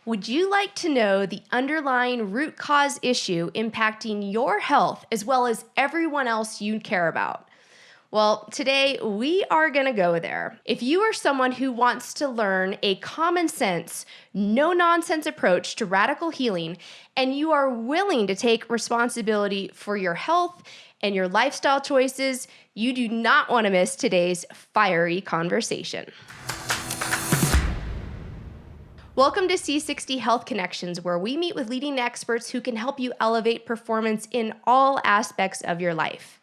Would you like to know the underlying root cause issue impacting your health as well as everyone else you care about? Well, today we are going to go there. If you are someone who wants to learn a common sense, no nonsense approach to radical healing, and you are willing to take responsibility for your health and your lifestyle choices, you do not want to miss today's fiery conversation. Welcome to C60 Health Connections, where we meet with leading experts who can help you elevate performance in all aspects of your life.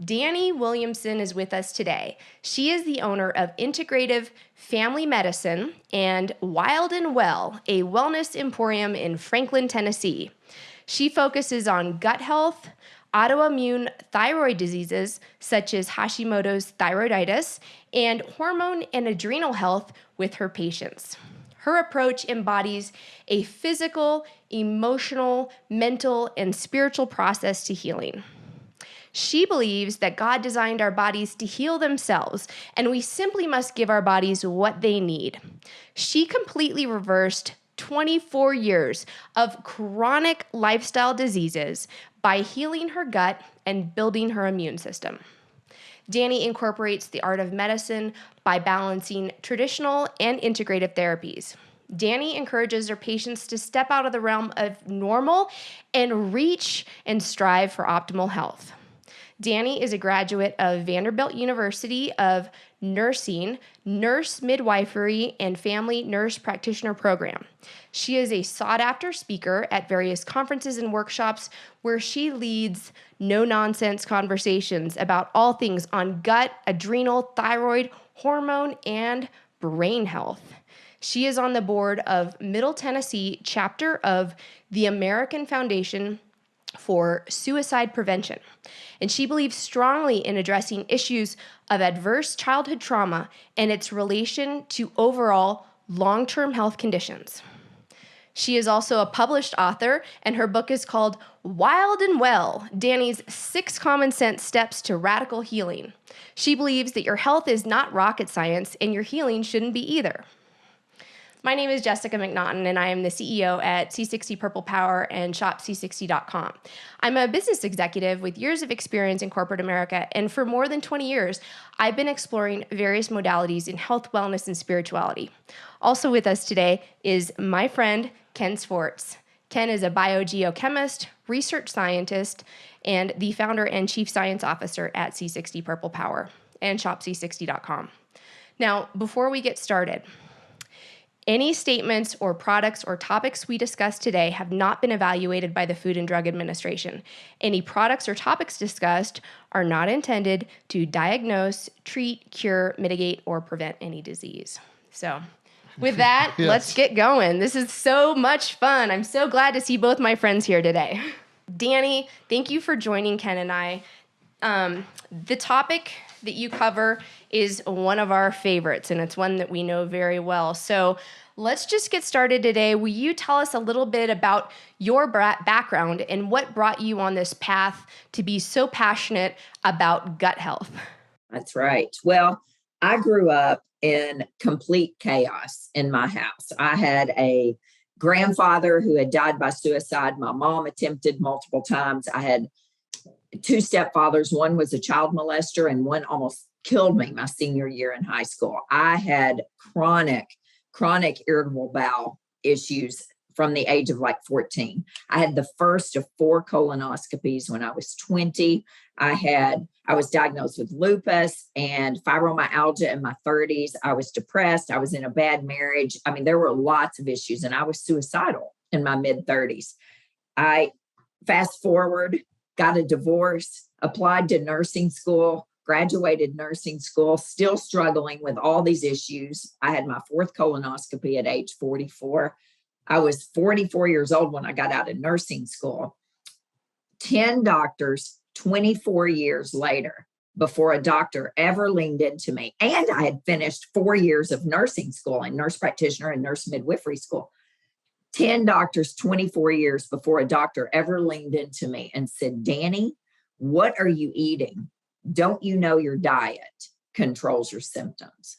Dani Williamson is with us today. She is the owner of Integrative Family Medicine and Wild and Well, a wellness emporium in Franklin, Tennessee. She focuses on gut health, autoimmune thyroid diseases such as Hashimoto's thyroiditis, and hormone and adrenal health with her patients. Her approach embodies a physical, emotional, mental, and spiritual process to healing. She believes that God designed our bodies to heal themselves, and we simply must give our bodies what they need. She completely reversed 24 years of chronic lifestyle diseases by healing her gut and building her immune system. Dani incorporates the art of medicine by balancing traditional and integrative therapies. Dani encourages her patients to step out of the realm of normal and reach and strive for optimal health. Dani is a graduate of Vanderbilt University of Nursing, Nurse Midwifery, and Family Nurse Practitioner Program. She is a sought-after speaker at various conferences and workshops where she leads no-nonsense conversations about all things on gut, adrenal, thyroid, hormone, and brain health. She is on the board of Middle Tennessee chapter of the American Foundation for Suicide Prevention, and she believes strongly in addressing issues of adverse childhood trauma and its relation to overall long-term health conditions. She is also a published author, and her book is called Wild and Well, Dani's 6 Common Sense Steps to Radical Healing. She believes that your health is not rocket science, and your healing shouldn't be either. My name is Jessica McNaughton, and I am the CEO at C60 Purple Power and ShopC60.com. I'm a business executive with years of experience in corporate America, and for more than 20 years, I've been exploring various modalities in health, wellness, and spirituality. Also with us today is my friend, Ken Swartz. Ken is a biogeochemist, research scientist, and the founder and chief science officer at C60 Purple Power and ShopC60.com. Now, before we get started, any statements or products or topics we discuss today have not been evaluated by the Food and Drug Administration. Any products or topics discussed are not intended to diagnose, treat, cure, mitigate, or prevent any disease. So with that, Yes. Let's get going. This is so much fun. I'm so glad to see both my friends here today. Dani, thank you for joining Ken and I. The topic that you cover is one of our favorites, and it's one that we know very well. So let's just get started today. Will you tell us a little bit about your background and what brought you on this path to be so passionate about gut health? That's right. Well, I grew up in complete chaos in my house. I had a grandfather who had died by suicide. My mom attempted multiple times. I had 2 stepfathers. One was a child molester, and one almost killed me my senior year in high school. I had chronic irritable bowel issues from the age of like 14. I had the first of 4 colonoscopies when I was 20. I was diagnosed with lupus and fibromyalgia in my 30s. I was depressed. I was in a bad marriage. I mean, there were lots of issues, and I was suicidal in my mid-30s. I fast forward, got a divorce, applied to nursing school, graduated nursing school, still struggling with all these issues. I had my 4th colonoscopy at age 44. I was 44 years old when I got out of nursing school. 10 doctors, 24 years later, before a doctor ever leaned into me. And I had finished 4 years of nursing school and nurse practitioner and nurse midwifery school. 10 doctors, 24 years before a doctor ever leaned into me and said, Dani, what are you eating? Don't you know your diet controls your symptoms?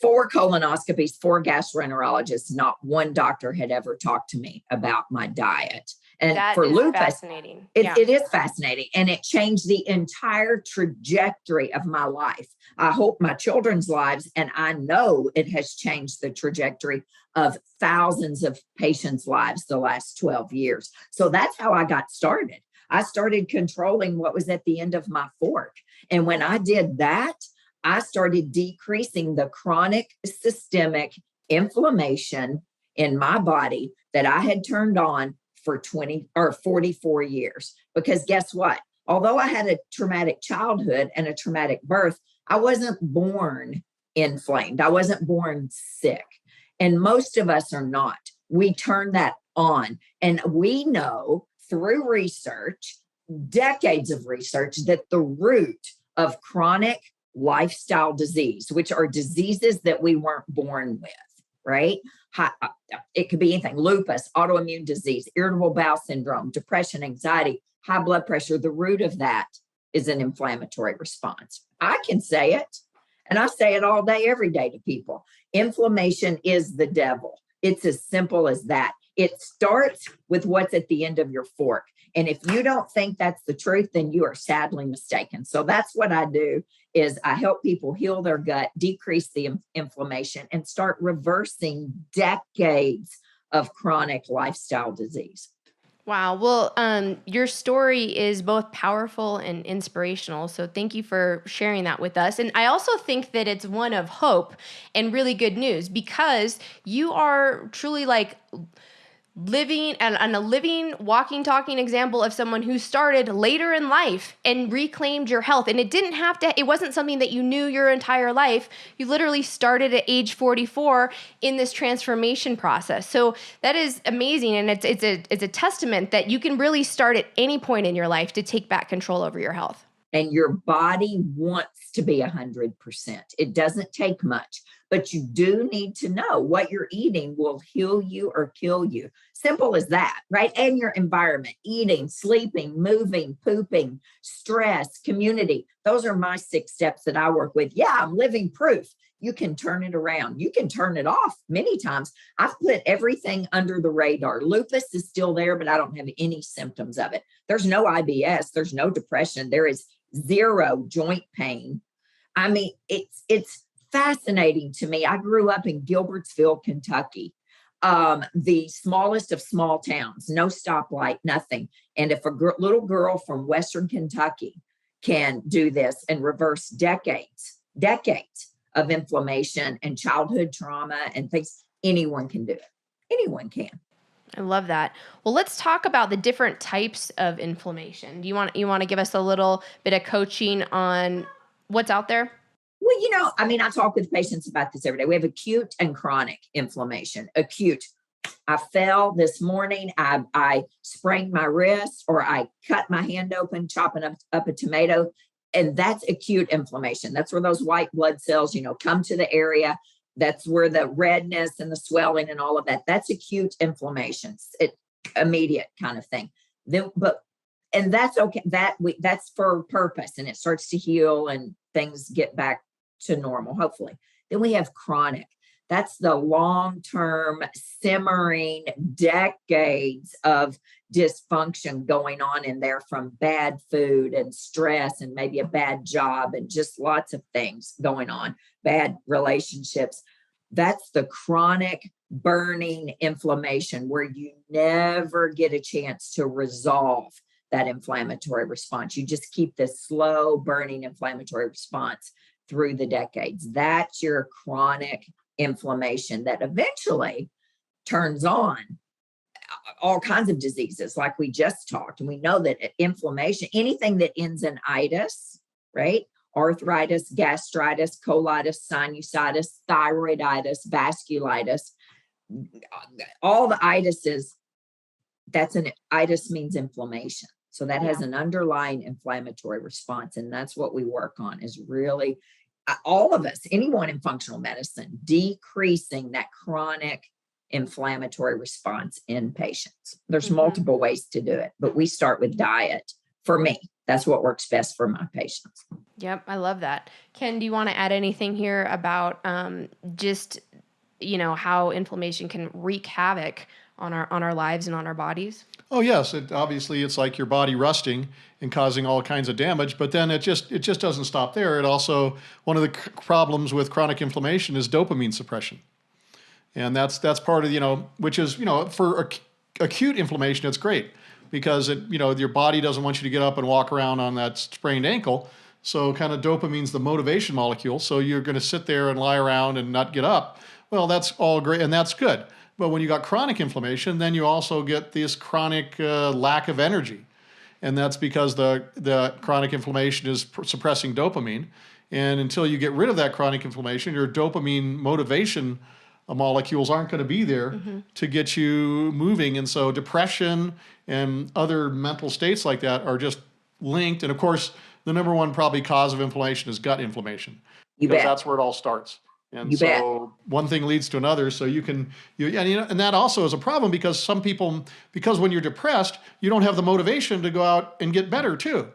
4 colonoscopies, 4 gastroenterologists. Not one doctor had ever talked to me about my diet. And that for is lupus, fascinating. it is fascinating. And it changed the entire trajectory of my life. I hope my children's lives, and I know it has changed the trajectory of thousands of patients' lives the last 12 years. So that's how I got started. I started controlling what was at the end of my fork. And when I did that, I started decreasing the chronic systemic inflammation in my body that I had turned on for 20 or 44 years. Because guess what? Although I had a traumatic childhood and a traumatic birth, I wasn't born inflamed. I wasn't born sick. And most of us are not. We turn that on. And we know through research, decades of research, that the root of chronic lifestyle disease, which are diseases that we weren't born with, right? It could be anything: lupus, autoimmune disease, irritable bowel syndrome, depression, anxiety, high blood pressure. The root of that is an inflammatory response. I can say it, and I say it all day, every day to people. Inflammation is the devil. It's as simple as that. It starts with what's at the end of your fork. And if you don't think that's the truth, then you are sadly mistaken. So that's what I do, is I help people heal their gut, decrease the inflammation, and start reversing decades of chronic lifestyle disease. Wow. Well, your story is both powerful and inspirational. So thank you for sharing that with us. And I also think that it's one of hope and really good news, because you are truly like living and a living, walking, talking example of someone who started later in life and reclaimed your health. And it wasn't something that you knew your entire life. You literally started at age 44 in this transformation process. So that is amazing. And it's a testament that you can really start at any point in your life to take back control over your health. And your body wants to be 100%. It doesn't take much, but you do need to know what you're eating will heal you or kill you. Simple as that, right? And your environment: eating, sleeping, moving, pooping, stress, community. Those are my 6 steps that I work with. Yeah, I'm living proof. You can turn it around. You can turn it off many times. I've put everything under the radar. Lupus is still there, but I don't have any symptoms of it. There's no IBS. There's no depression. There is 0 joint pain. I mean, it's fascinating to me. I grew up in Gilbertsville, Kentucky, the smallest of small towns, no stoplight, nothing. And if a little girl from Western Kentucky can do this and reverse decades of inflammation and childhood trauma and things, anyone can do it. Anyone can. I love that. Well, let's talk about the different types of inflammation. Do you want to give us a little bit of coaching on what's out there? Well, I talk with patients about this every day. We have acute and chronic inflammation. Acute: I fell this morning, I sprained my wrist, or I cut my hand open chopping up a tomato. And that's acute inflammation. That's where those white blood cells, come to the area. That's where the redness and the swelling and all of that. That's acute inflammation. It's immediate kind of thing. And that's okay. That's for a purpose, and it starts to heal and things get back to normal, hopefully. Then we have chronic. That's the long-term, simmering decades of dysfunction going on in there, from bad food and stress and maybe a bad job and just lots of things going on, bad relationships. That's the chronic burning inflammation, where you never get a chance to resolve that inflammatory response. You just keep this slow burning inflammatory response through the decades. That's your chronic inflammation that eventually turns on all kinds of diseases like we just talked. And we know that inflammation, anything that ends in itis, right? Arthritis, gastritis, colitis, sinusitis, thyroiditis, vasculitis, all the itises, itis means inflammation. So that has an underlying inflammatory response. And that's what we work on, is really all of us, anyone in functional medicine, decreasing that chronic inflammatory response in patients. There's multiple ways to do it, but we start with diet for me. That's what works best for my patients. Yep, I love that. Ken, do you want to add anything here about just, how inflammation can wreak havoc on our lives and on our bodies? Oh yes, obviously it's like your body rusting and causing all kinds of damage, but then it just doesn't stop there. It also, one of the problems with chronic inflammation is dopamine suppression. And that's part of, which is, for acute inflammation, it's great because your body doesn't want you to get up and walk around on that sprained ankle. So kind of dopamine's the motivation molecule. So you're going to sit there and lie around and not get up. Well, that's all great and that's good. But when you got chronic inflammation, then you also get this chronic lack of energy. And that's because the chronic inflammation is suppressing dopamine. And until you get rid of that chronic inflammation, your dopamine motivation molecules aren't going to be there to get you moving. And so depression and other mental states like that are just linked. And of course, the number one probably cause of inflammation is gut inflammation. Because that's where it all starts. And so one thing leads to another. So and that also is a problem because because when you're depressed, you don't have the motivation to go out and get better too.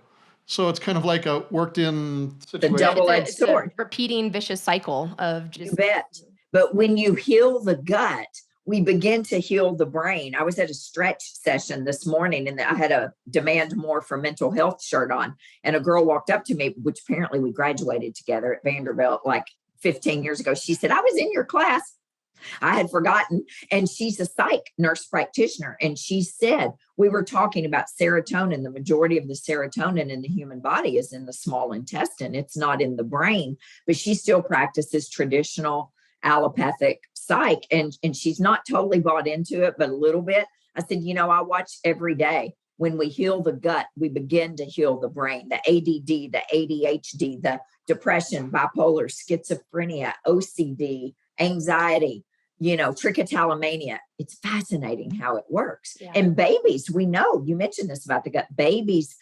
So it's kind of like a worked in situation. The double-edged sword. Repeating vicious cycle of just. You bet. But when you heal the gut, we begin to heal the brain. I was at a stretch session this morning and I had a Demand More for Mental Health shirt on. And a girl walked up to me, which apparently we graduated together at Vanderbilt, 15 years ago. She said, I was in your class. I had forgotten. And she's a psych nurse practitioner. And she said, we were talking about serotonin. The majority of the serotonin in the human body is in the small intestine. It's not in the brain, but she still practices traditional allopathic psych. And she's not totally bought into it, but a little bit. I said, I watch every day. When we heal the gut, we begin to heal the brain, the ADD, the ADHD, the depression, bipolar, schizophrenia, OCD, anxiety, trichotillomania. It's fascinating how it works. Yeah. And babies, we know, you mentioned this about the gut. Babies,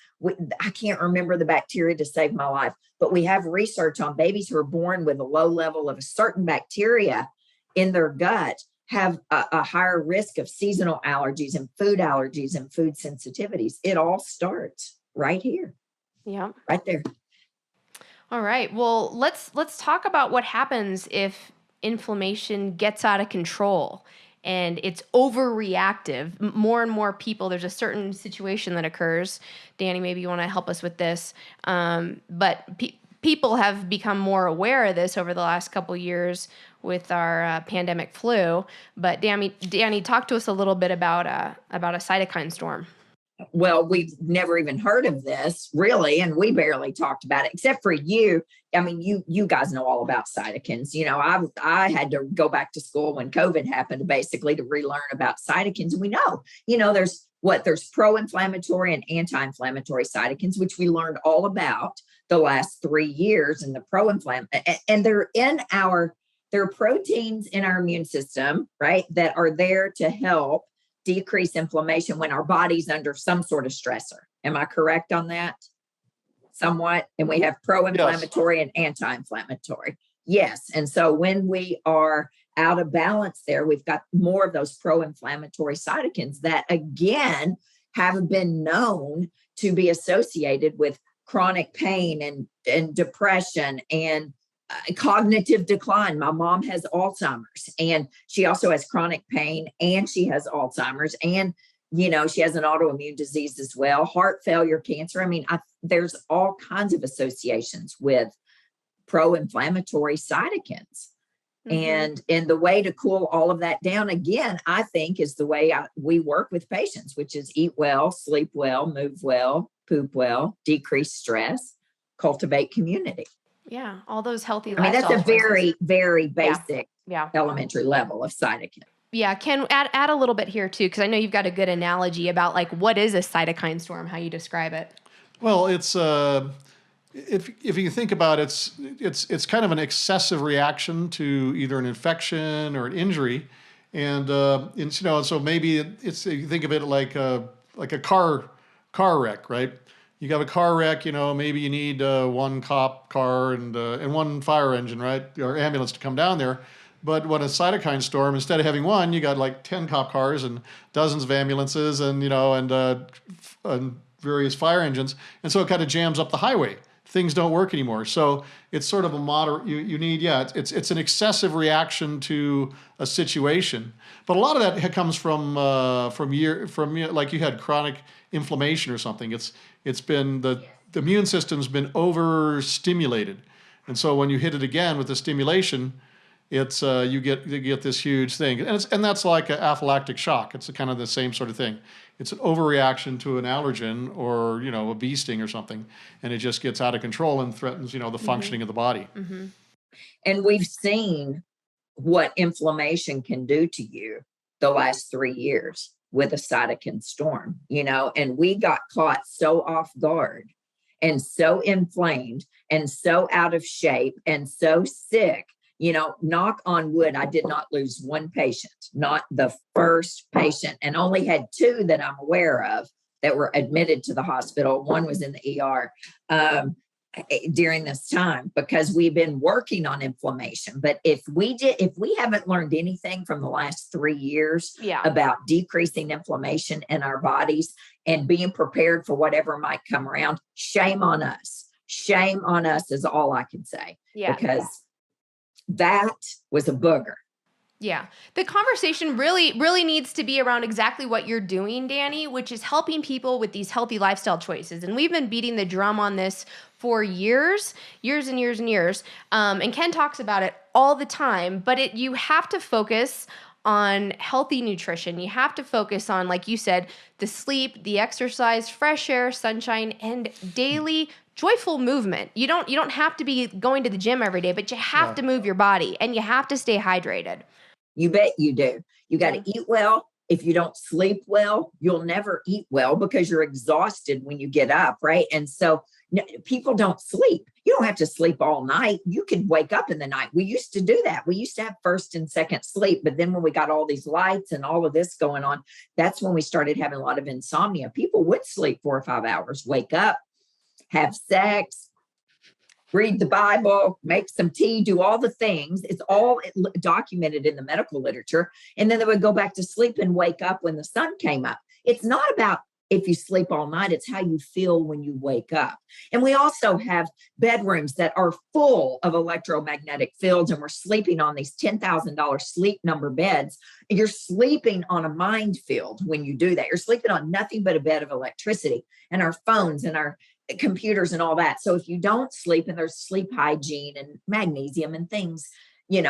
I can't remember the bacteria to save my life, but we have research on babies who are born with a low level of a certain bacteria in their gut have a higher risk of seasonal allergies and food sensitivities. It all starts right here. Yeah. Right there. All right. Well, let's talk about what happens if inflammation gets out of control and it's overreactive. More and more people, there's a certain situation that occurs. Dani, maybe you want to help us with this. But people have become more aware of this over the last couple of years with our pandemic flu. But Dani, talk to us a little bit about a cytokine storm. Well, we've never even heard of this, really, and we barely talked about it, except for you. I mean, you guys know all about cytokines. I had to go back to school when COVID happened, basically to relearn about cytokines. And we know, there's pro-inflammatory and anti-inflammatory cytokines, which we learned all about the last 3 years. And the pro-inflammatory, and they're proteins in our immune system, right, that are there to help decrease inflammation when our body's under some sort of stressor. Am I correct on that? Somewhat. And we have pro-inflammatory and anti-inflammatory. Yes. And so when we are out of balance there, we've got more of those pro-inflammatory cytokines that, again, have been known to be associated with chronic pain and depression and cognitive decline. My mom has Alzheimer's and she also has chronic pain and she has Alzheimer's and, she has an autoimmune disease as well, heart failure, cancer. I mean, there's all kinds of associations with pro-inflammatory cytokines. Mm-hmm. And the way to cool all of that down, again, I think is the way we work with patients, which is eat well, sleep well, move well, poop well, decrease stress, cultivate community. Yeah, all those healthy lifestyle that's a very, very basic yeah. elementary level of cytokine. Yeah, Ken, add a little bit here too, because I know you've got a good analogy about what is a cytokine storm, how you describe it. Well, it's if you think about it, it's kind of an excessive reaction to either an infection or an injury, and so maybe you think of it like a car wreck, right? You got a car wreck, maybe you need one cop car and one fire engine, right, or ambulance to come down there. But when a cytokine storm, instead of having one, you got 10 cop cars and dozens of ambulances and various fire engines. And so it kind of jams up the highway. Things don't work anymore. So it's sort of a moderate, you need, it's an excessive reaction to a situation. But a lot of that comes from like you had chronic inflammation or something. It's been, the immune system's been overstimulated. And so when you hit it again with the stimulation, it's you get this huge thing, and that's like an anaphylactic shock. It's kind of the same sort of thing. It's an overreaction to an allergen or a bee sting or something, and it just gets out of control and threatens the functioning of the body. Mm-hmm. And we've seen what inflammation can do to you the last 3 years with a cytokine storm. And we got caught so off guard and so inflamed and so out of shape and so sick. Knock on wood, I did not lose one patient, not the first patient, and only had 2 that I'm aware of that were admitted to the hospital. One was in the ER during this time, because we've been working on inflammation. But if we haven't learned anything from the last 3 years about decreasing inflammation in our bodies and being prepared for whatever might come around, shame on us. Shame on us is all I can say. Because that was a booger. Yeah. The conversation really needs to be around exactly what you're doing, Dani, which is helping people with these healthy lifestyle choices. And we've been beating the drum on this for years and years and years. And Ken talks about it all the time, but you have to focus on healthy nutrition. You have to focus on, like you said, the sleep, the exercise, fresh air, sunshine, and daily joyful movement. You don't have to be going to the gym every day, but you have to move your body and you have to stay hydrated. You bet you do. You got to eat well. If you don't sleep well, you'll never eat well because you're exhausted when you get up, right? And so people don't sleep. You don't have to sleep all night. You could wake up in the night. We used to do that. We used to have first and second sleep. But then when we got all these lights and all of this going on, that's when we started having a lot of insomnia. People would sleep 4 or 5 hours, wake up, have sex, read the Bible, make some tea, do all the things. It's all documented in the medical literature. And then they would go back to sleep and wake up when the sun came up. It's not about if you sleep all night, it's how you feel when you wake up. And we also have bedrooms that are full of electromagnetic fields, and we're sleeping on these $10,000 sleep number beds. And you're sleeping on a mind field when you do that. You're sleeping on nothing but a bed of electricity and our phones and our computers and all that. So if you don't sleep, and there's sleep hygiene and magnesium and things, you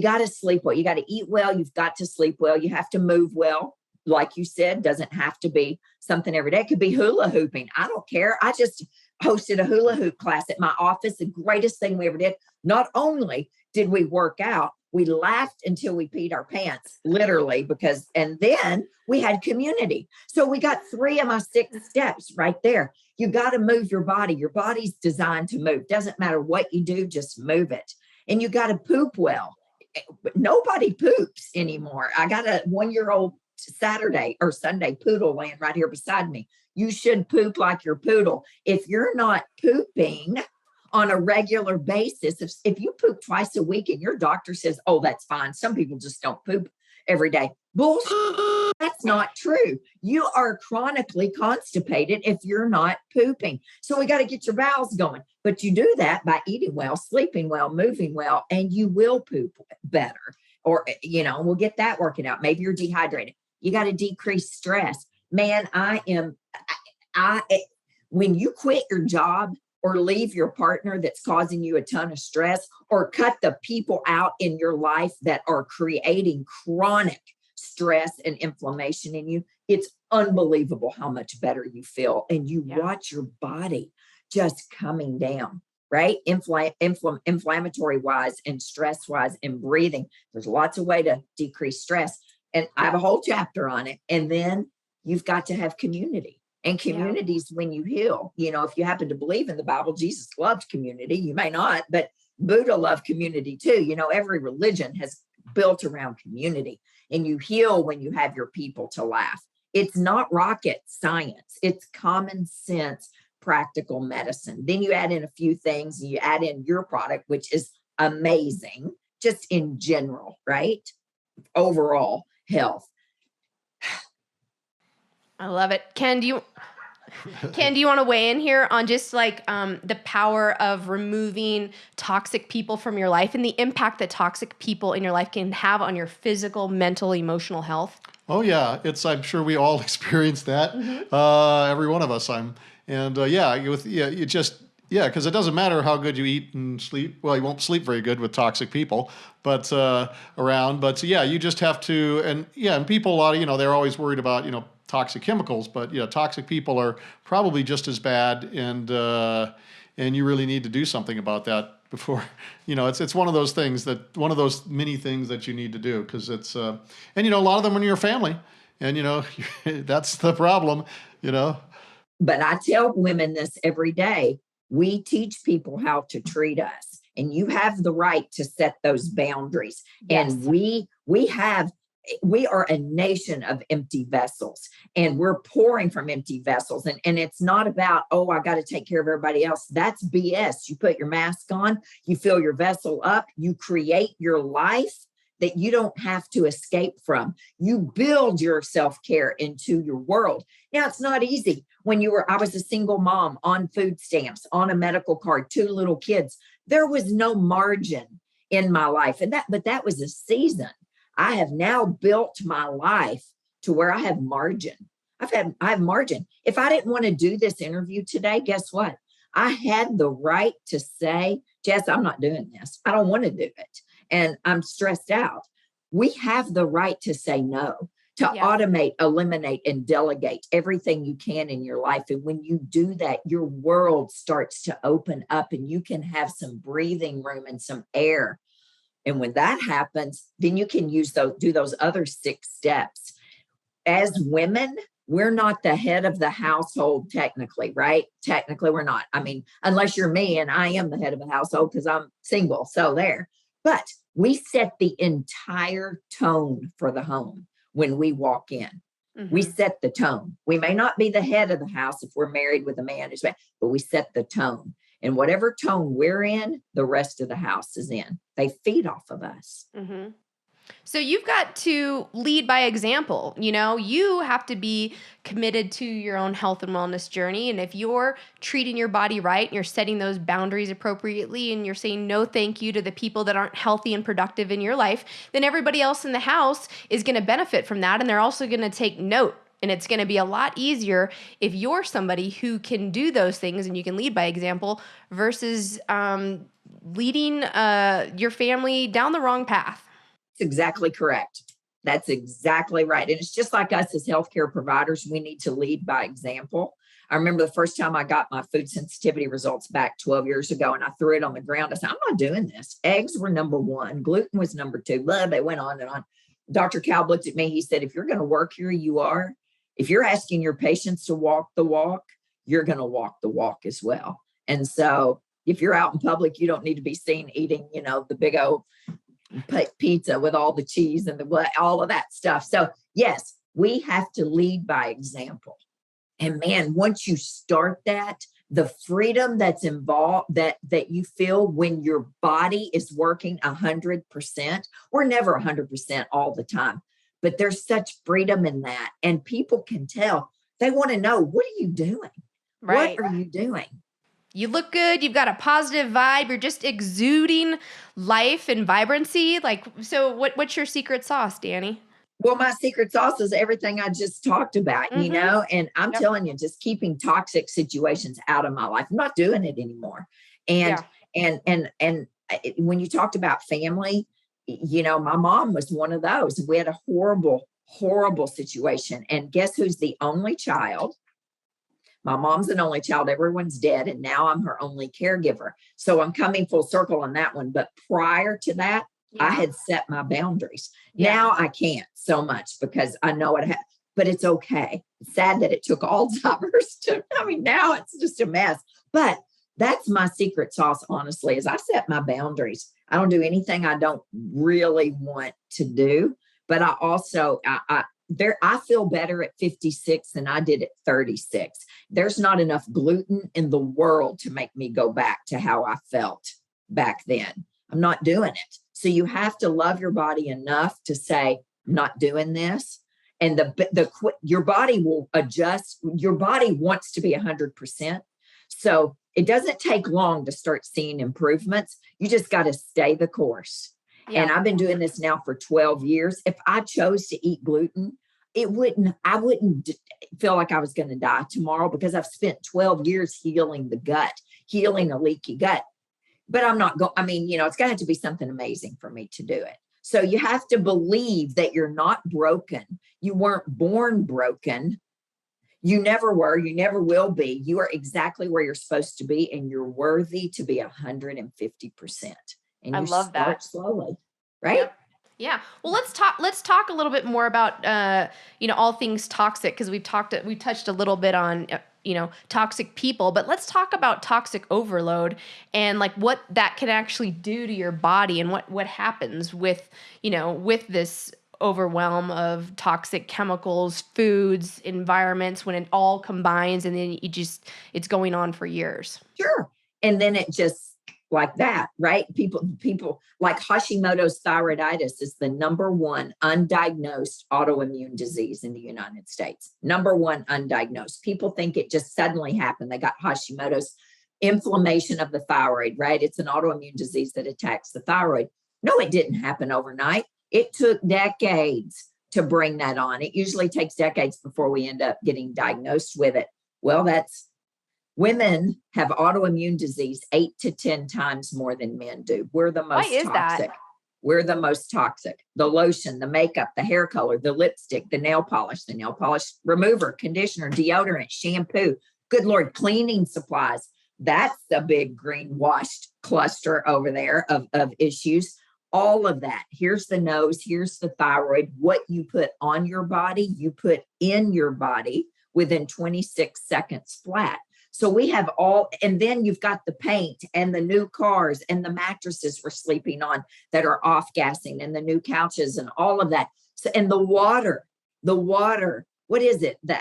got to sleep well. You got to eat well. You've got to sleep well. You have to move well. Like you said, doesn't have to be something every day. It could be hula hooping. I don't care. I just hosted a hula hoop class at my office. The greatest thing we ever did. Not only did we work out, we laughed until we peed our pants, literally, and then we had community. So we got 3 of my 6 steps right there. You got to move your body. Your body's designed to move. Doesn't matter what you do, just move it. And you got to poop well. Nobody poops anymore. I got a 1-year-old Saturday or Sunday poodle laying right here beside me. You should poop like your poodle. If you're not pooping on a regular basis, if you poop twice a week and your doctor says, oh, that's fine. Some people just don't poop every day. Bullshit. That's not true. You are chronically constipated if you're not pooping. So we got to get your bowels going. But you do that by eating well, sleeping well, moving well, and you will poop better. Or, we'll get that working out. Maybe you're dehydrated. You got to decrease stress. Man, when you quit your job or leave your partner that's causing you a ton of stress, or cut the people out in your life that are creating chronic stress and inflammation in you, it's unbelievable how much better you feel. And you watch your body just coming down, right? Inflammatory wise and stress wise and breathing. There's lots of ways to decrease stress. And I have a whole chapter on it. And then you've got to have community. And communities when you heal. If you happen to believe in the Bible, Jesus loved community. You may not, but Buddha loved community too. Every religion has built around community. And you heal when you have your people to laugh. It's not rocket science. It's common sense, practical medicine. Then you add in a few things, and you add in your product, which is amazing, just in general, right? Overall health. I love it. Ken, Ken, do you want to weigh in here on just like the power of removing toxic people from your life and the impact that toxic people in your life can have on your physical, mental, emotional health? Oh yeah, I'm sure we all experience that. Every one of us. Because it doesn't matter how good you eat and sleep. Well, you won't sleep very good with toxic people, but around. But yeah, you just have to. And people, a lot of, they're always worried about, toxic chemicals, but toxic people are probably just as bad, and you really need to do something about that before, it's one of those things one of those many things that you need to do, because it's and a lot of them when you're a family, and that's the problem. But I tell women this every day. We teach people how to treat us, and you have the right to set those boundaries. Yes. And we are a nation of empty vessels, and we're pouring from empty vessels. And it's not about, I got to take care of everybody else. That's BS. You put your mask on, you fill your vessel up, you create your life that you don't have to escape from. You build your self-care into your world. Now, it's not easy. I was a single mom on food stamps, on a medical card, 2 little kids. There was no margin in my life. But that was a season. I have now built my life to where I have margin. I have margin. If I didn't want to do this interview today, guess what? I had the right to say, Jess, I'm not doing this. I don't want to do it. And I'm stressed out. We have the right to say no, to automate, eliminate, and delegate everything you can in your life. And when you do that, your world starts to open up, and you can have some breathing room and some air. And when that happens, then you can do those other 6 steps. As women, we're not the head of the household technically, right? Technically, we're not. I mean, unless you're me, and I am the head of the household because I'm single. So there. But we set the entire tone for the home when we walk in. Mm-hmm. We set the tone. We may not be the head of the house if we're married with a man, but we set the tone. And whatever tone we're in, the rest of the house is in. They feed off of us. Mm-hmm. So you've got to lead by example. You have to be committed to your own health and wellness journey. And if you're treating your body right, and you're setting those boundaries appropriately, and you're saying no thank you to the people that aren't healthy and productive in your life, then everybody else in the house is going to benefit from that. And they're also going to take note. And it's going to be a lot easier if you're somebody who can do those things and you can lead by example versus leading your family down the wrong path. That's exactly correct. That's exactly right. And it's just like us as healthcare providers, we need to lead by example. I remember the first time I got my food sensitivity results back 12 years ago, and I threw it on the ground. I said, I'm not doing this. Eggs were number 1. Gluten was number 2. Blah, they went on and on. Dr. Kalb looked at me. He said, if you're going to work here, you are. If you're asking your patients to walk the walk, you're going to walk the walk as well. And so if you're out in public, you don't need to be seen eating, the big old pizza with all the cheese and all of that stuff. So yes, we have to lead by example. And man, once you start that, the freedom that's involved, that you feel when your body is working 100%, we're never 100% all the time, but there's such freedom in that. And people can tell. They want to know, what are you doing? Right. What are you doing? You look good. You've got a positive vibe. You're just exuding life and vibrancy. So what's your secret sauce, Dani? Well, my secret sauce is everything I just talked about, and I'm telling you, just keeping toxic situations out of my life. I'm not doing it anymore. And when you talked about family, my mom was one of those. We had a horrible, horrible situation. And guess who's the only child? My mom's an only child. Everyone's dead. And now I'm her only caregiver. So I'm coming full circle on that one. But prior to that, I had set my boundaries. Yeah. Now I can't so much because I know it, but it's okay. It's sad that it took Alzheimer's now it's just a mess. But that's my secret sauce, honestly, is I set my boundaries. I don't do anything I don't really want to do. But I also, I feel better at 56 than I did at 36. There's not enough gluten in the world to make me go back to how I felt back then. I'm not doing it. So you have to love your body enough to say, I'm not doing this. And your body will adjust. Your body wants to be 100%. So it doesn't take long to start seeing improvements. You just got to stay the course. Yeah. And I've been doing this now for 12 years. If I chose to eat gluten, I wouldn't feel like I was going to die tomorrow, because I've spent 12 years healing the gut, healing a leaky gut. But I'm not going, it's going to have to be something amazing for me to do it. So you have to believe that you're not broken. You weren't born broken. You never were. You never will be. You are exactly where you're supposed to be, and you're worthy to be 150%. And I love that. Slowly, right? Yep. Yeah. Well, let's talk a little bit more about all things toxic, because we touched a little bit on toxic people, but let's talk about toxic overload and like what that can actually do to your body, and what happens with this overwhelm of toxic chemicals, foods, environments, when it all combines, and then it's going on for years. Sure. And then it just like that, right? People like Hashimoto's thyroiditis is the number one undiagnosed autoimmune disease in the United States. Number one undiagnosed. People think it just suddenly happened. They got Hashimoto's, inflammation of the thyroid, right? It's an autoimmune disease that attacks the thyroid. No, it didn't happen overnight. It took decades to bring that on. It usually takes decades before we end up getting diagnosed with it. Well, women have autoimmune disease 8 to 10 times more than men do. We're the most toxic. Why is that? We're the most toxic. The lotion, the makeup, the hair color, the lipstick, the nail polish remover, conditioner, deodorant, shampoo. Good Lord, cleaning supplies. That's the big greenwashed cluster over there of issues. All of that. Here's the nose. Here's the thyroid. What you put on your body, you put in your body within 26 seconds flat. So we have and then you've got the paint and the new cars and the mattresses we're sleeping on that are off-gassing, and the new couches and all of that. So, and the water, what is it? The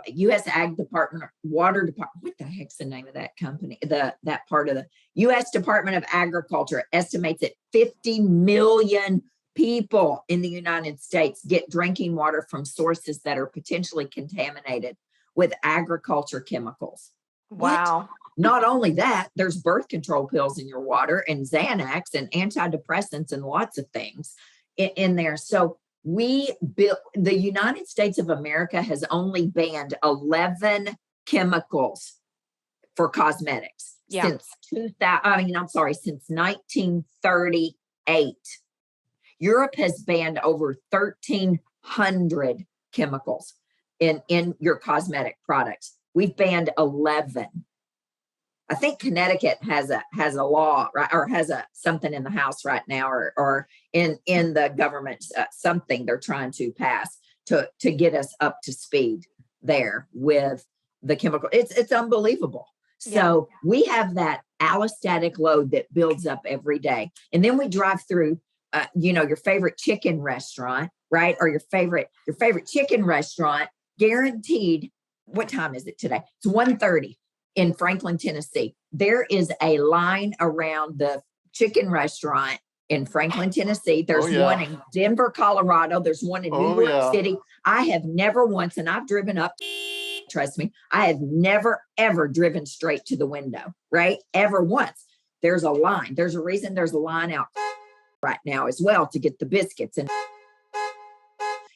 U.S. Ag Department, Water Department. What the heck's the name of that company? That part of the U.S. Department of Agriculture estimates that 50 million people in the United States get drinking water from sources that are potentially contaminated with agriculture chemicals. Wow. What? Not only that, there's birth control pills in your water, and Xanax and antidepressants and lots of things in there. So the United States of America has only banned 11 chemicals for cosmetics since 1938. Europe has banned over 1,300 chemicals in your cosmetic products. We've banned 11. I think Connecticut has a law, right, or has something in the House right now, or in the government, something they're trying to pass to get us up to speed there with the chemical. It's unbelievable. So we have that allostatic load that builds up every day, and then we drive through, your favorite chicken restaurant, right, or your favorite chicken restaurant, guaranteed. What time is it today? It's 1:30 in Franklin, Tennessee. There is a line around the chicken restaurant in Franklin, Tennessee. There's one in Denver, Colorado. There's one in New York City. I have never once, and I've driven up, trust me, I have never, ever driven straight to the window, right? Ever once. There's a line. There's a reason there's a line out right now as well to get the biscuits. And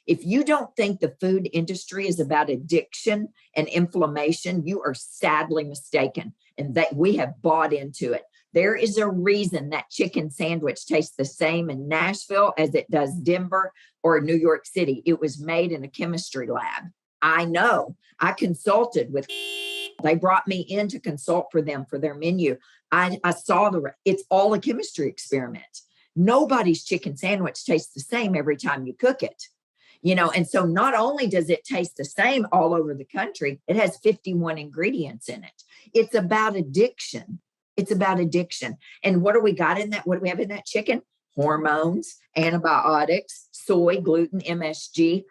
if you don't think the food industry is about addiction and inflammation, you are sadly mistaken, and that we have bought into it. There is a reason that chicken sandwich tastes the same in Nashville as it does Denver or New York City. It was made in a chemistry lab. I know. I consulted with, they brought me in to consult for them for their menu. I saw it's all a chemistry experiment. Nobody's chicken sandwich tastes the same every time you cook it. And so not only does it taste the same all over the country, it has 51 ingredients in it. It's about addiction. It's about addiction. And what do we got in that? What do we have in that chicken? Hormones, antibiotics, soy, gluten, MSG.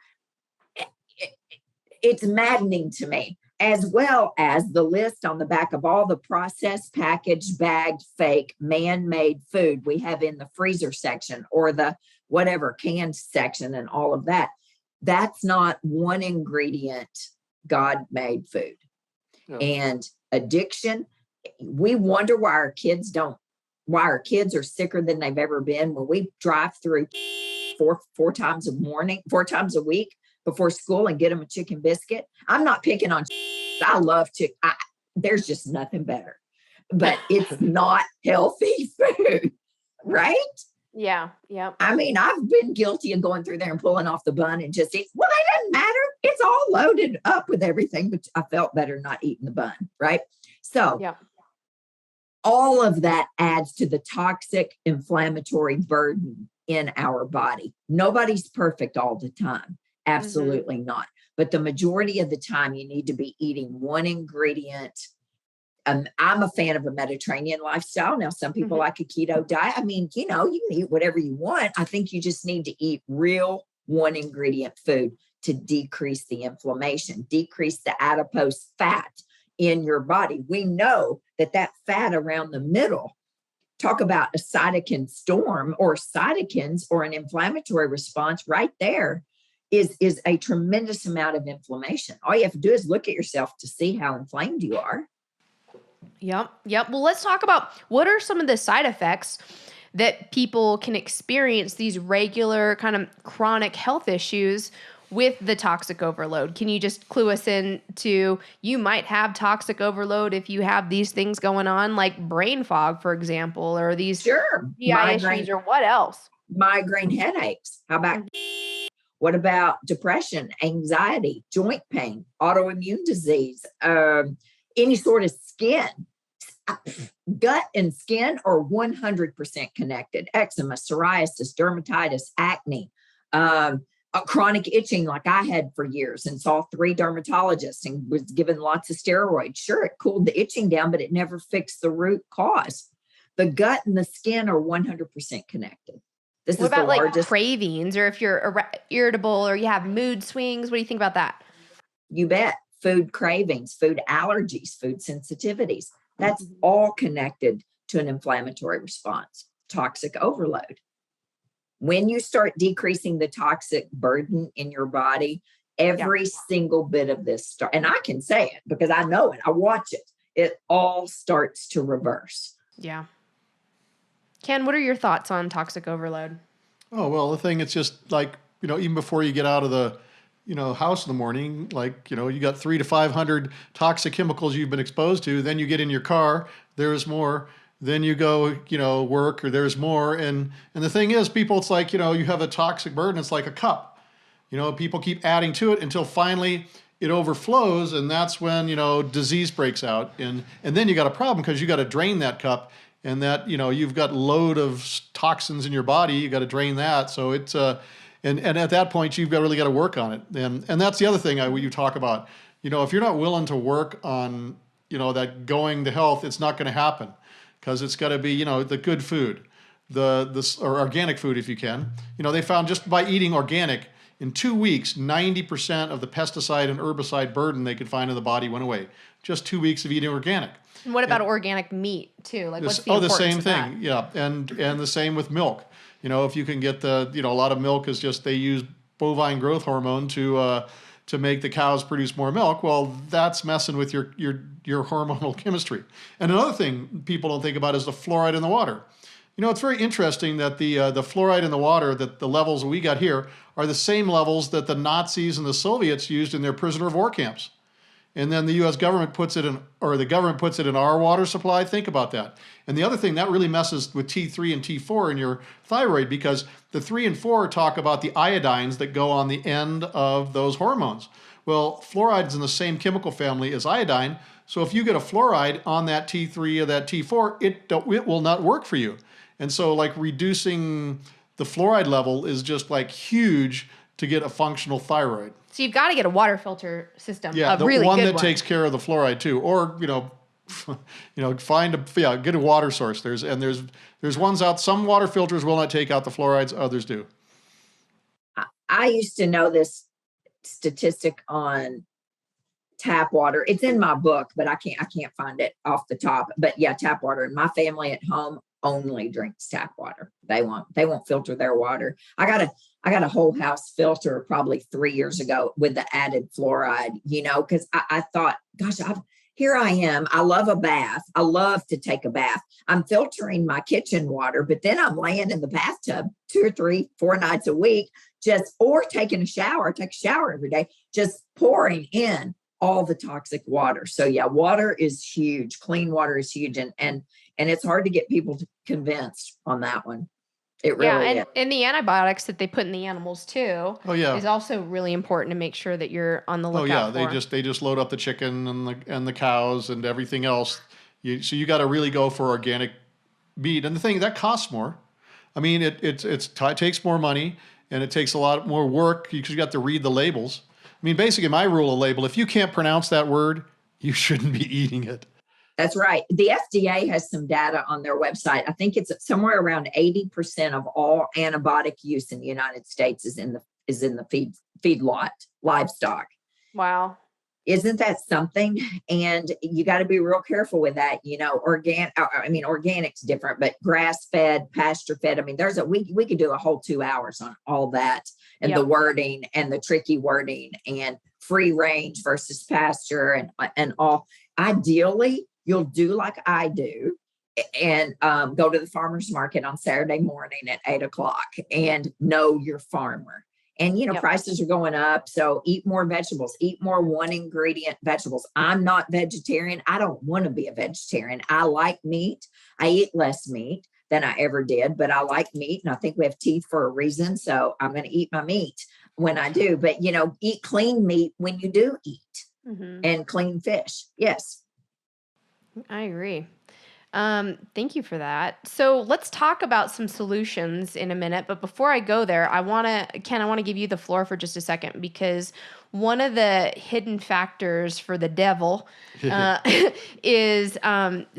It's maddening to me, as well as the list on the back of all the processed, packaged, bagged, fake, man-made food we have in the freezer section or the whatever canned section and all of that. That's not one ingredient God made food. Yeah. And addiction, we wonder why our kids are sicker than they've ever been. When we drive through four times a week before school and get them a chicken biscuit. I'm not picking on, I love chicken. There's just nothing better, but it's not healthy food, right? Yeah. Yeah. I mean, I've been guilty of going through there and pulling off the bun and just eat. Well, it doesn't matter. It's all loaded up with everything, but I felt better not eating the bun, right? So Yeah. all of that adds to the toxic inflammatory burden in our body. Nobody's perfect all the time. Absolutely not. But the majority of the time, you need to be eating one ingredient. I'm a fan of a Mediterranean lifestyle. Now, some people like a keto diet. I mean, you can eat whatever you want. I think you just need to eat real one ingredient food to decrease the inflammation, decrease the adipose fat in your body. We know that fat around the middle, talk about a cytokine storm or cytokines or an inflammatory response right there is a tremendous amount of inflammation. All you have to do is look at yourself to see how inflamed you are. Yep. Well, let's talk about what are some of the side effects that people can experience these regular kind of chronic health issues with the toxic overload. Can you just clue us in to, you might have toxic overload if you have these things going on, like brain fog, for example, or these GI issues, or what else? Migraine headaches. How about, what about depression, anxiety, joint pain, autoimmune disease, any sort of skin? Gut and skin are 100% connected. Eczema, psoriasis, dermatitis, acne, chronic itching like I had for years, and saw 3 dermatologists and was given lots of steroids. Sure, it cooled the itching down, but it never fixed the root cause. The gut and the skin are 100% connected. This what is about the like largest cravings, or if you're irritable or you have mood swings? What do you think about that? You bet. Food cravings, food allergies, food sensitivities. That's all connected to an inflammatory response, toxic overload. When you start decreasing the toxic burden in your body, every single bit of this and I can say it because I know it, I watch it, it all starts to reverse. Yeah. Ken, what are your thoughts on toxic overload? Oh, well, the thing, it's just like, even before you get out of the, house in the morning, like, you got 300 to 500 toxic chemicals you've been exposed to. Then you get in your car, there's more. Then you go, work, or there's more. And the thing is, people, it's like, you have a toxic burden. It's like a cup. People keep adding to it until finally it overflows. And that's when, disease breaks out. And then you got a problem because you got to drain that cup. And that, you've got load of toxins in your body. You got to drain that. So it's, and at that point, you've really got to work on it. And that's the other thing you talk about. If you're not willing to work on, that going to health, it's not going to happen. Because it's got to be, the good food, or organic food if you can. They found just by eating organic, in 2 weeks, 90% of the pesticide and herbicide burden they could find in the body went away. Just 2 weeks of eating organic. And what about organic meat too? Like, what's the importance the same of thing, that? yeah. And the same with milk. If you can get a lot of milk is just, they use bovine growth hormone to make the cows produce more milk. Well, that's messing with your hormonal chemistry. And another thing people don't think about is the fluoride in the water. It's very interesting that the fluoride in the water, that the levels we got here are the same levels that the Nazis and the Soviets used in their prisoner of war camps. And then the U.S. government puts it in, or the government puts it in our water supply. Think about that. And the other thing, that really messes with T3 and T4 in your thyroid, because the 3 and 4 talk about the iodines that go on the end of those hormones. Well, fluoride's in the same chemical family as iodine. So if you get a fluoride on that T3 or that T4, it will not work for you. And so like reducing the fluoride level is just like huge to get a functional thyroid. So you've got to get a water filter system. Yeah, a the really one good that one. takes care of the fluoride too, or get a water source. There's ones out. Some water filters will not take out the fluorides, others do. I used to know this statistic on tap water. It's in my book, but I can't find it off the top. But yeah, tap water. In my family at home, only drinks tap water. They won't filter their water. I got a whole house filter probably 3 years ago with the added fluoride, because I thought, gosh, here I am. I love a bath. I love to take a bath. I'm filtering my kitchen water, but then I'm laying in the bathtub 2 or 3, 4 nights a week, or taking a shower. I take a shower every day, just pouring in all the toxic water. So yeah, water is huge. Clean water is huge. And it's hard to get people convinced on that one. It really is. And the antibiotics that they put in the animals too is also really important to make sure that you're on the lookout for. They just load up the chicken and the cows and everything else. So you got to really go for organic meat. And the thing that costs more. I mean, it takes more money and it takes a lot more work because you got to read the labels. I mean, basically my rule of label, if you can't pronounce that word, you shouldn't be eating it. That's right. The FDA has some data on their website. I think it's somewhere around 80% of all antibiotic use in the United States is in the feedlot livestock. Wow. Isn't that something? And you got to be real careful with that. Organic's different, but grass-fed, pasture-fed. I mean, we could do a whole 2 hours on all that and the wording and the tricky wording and free range versus pasture and all. Ideally, you'll do like I do and go to the farmer's market on Saturday morning at 8:00 and know your farmer. And, prices are going up. So eat more vegetables, eat more one ingredient vegetables. I'm not vegetarian. I don't want to be a vegetarian. I like meat. I eat less meat than I ever did, but I like meat. And I think we have teeth for a reason. So I'm going to eat my meat when I do. But, eat clean meat when you do eat and clean fish. Yes. I agree. Thank you for that. So let's talk about some solutions in a minute. But before I go there, Ken, I want to give you the floor for just a second because one of the hidden factors for the devil is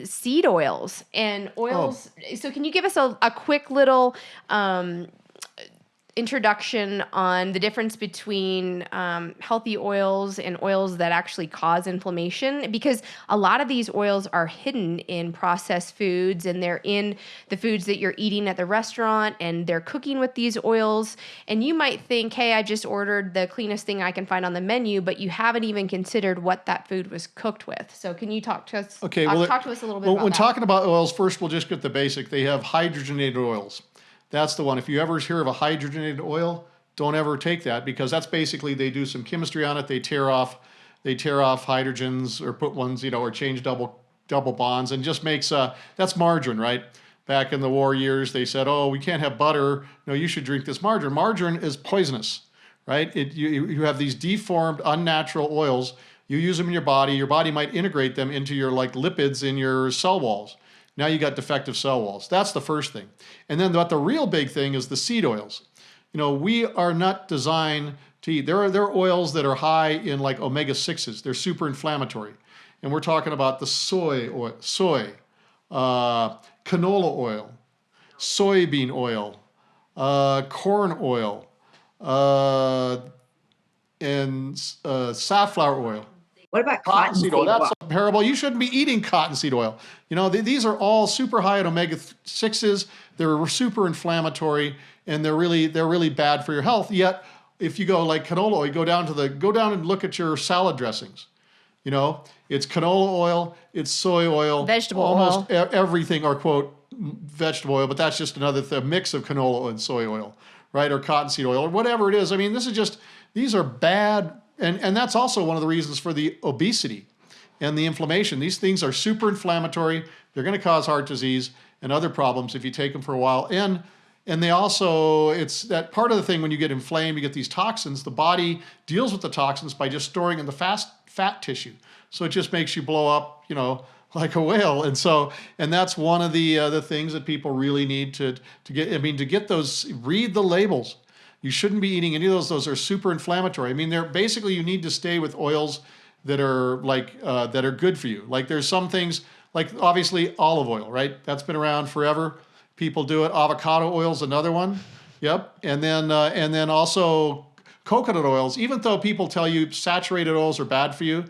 seed oils and oils. Oh. So can you give us a quick little introduction on the difference between healthy oils and oils that actually cause inflammation? Because a lot of these oils are hidden in processed foods and they're in the foods that you're eating at the restaurant and they're cooking with these oils. And you might think, hey, I just ordered the cleanest thing I can find on the menu, but you haven't even considered what that food was cooked with. So can you talk to us? Okay, talk to us a little bit about when that. Talking about oils, first we'll just get the basic. They have hydrogenated oils. That's the one. If you ever hear of a hydrogenated oil, don't ever take that because that's basically they do some chemistry on it. They tear off hydrogens or put ones, or change double bonds and just makes that's margarine, right? Back in the war years, they said, oh, we can't have butter. No, you should drink this margarine. Margarine is poisonous, right? You have these deformed, unnatural oils. You use them in your body might integrate them into your lipids in your cell walls. Now you got defective cell walls. That's the first thing. And then the real big thing is the seed oils. We are not designed to eat. There are oils that are high in omega-6s. They're super inflammatory. And we're talking about the soy, canola oil, soybean oil, corn oil, and safflower oil. What about cottonseed oil? That's terrible. You shouldn't be eating cottonseed oil. These are all super high in omega-6s. They're super inflammatory and they're really bad for your health. Yet, if you go like canola oil, you go down and look at your salad dressings. It's canola oil, it's soy oil, vegetable almost oil. Everything, or quote vegetable oil, but that's just another mix of canola oil and soy oil, right? Or cottonseed oil, or whatever it is. I mean, these are bad. And that's also one of the reasons for the obesity and the inflammation. These things are super inflammatory. They're going to cause heart disease and other problems if you take them for a while. And they also, it's that part of the thing when you get inflamed, you get these toxins, the body deals with the toxins by just storing in the fat tissue. So it just makes you blow up, like a whale. And that's one of the things that people really need to get. I mean, to get those, read the labels. You shouldn't be eating any of those. Those are super inflammatory. I mean, you need to stay with oils that are that are good for you. Like there's some things, like obviously olive oil, right? That's been around forever. People do it. Avocado oil is another one. Yep. And then also coconut oils. Even though people tell you saturated oils are bad for you,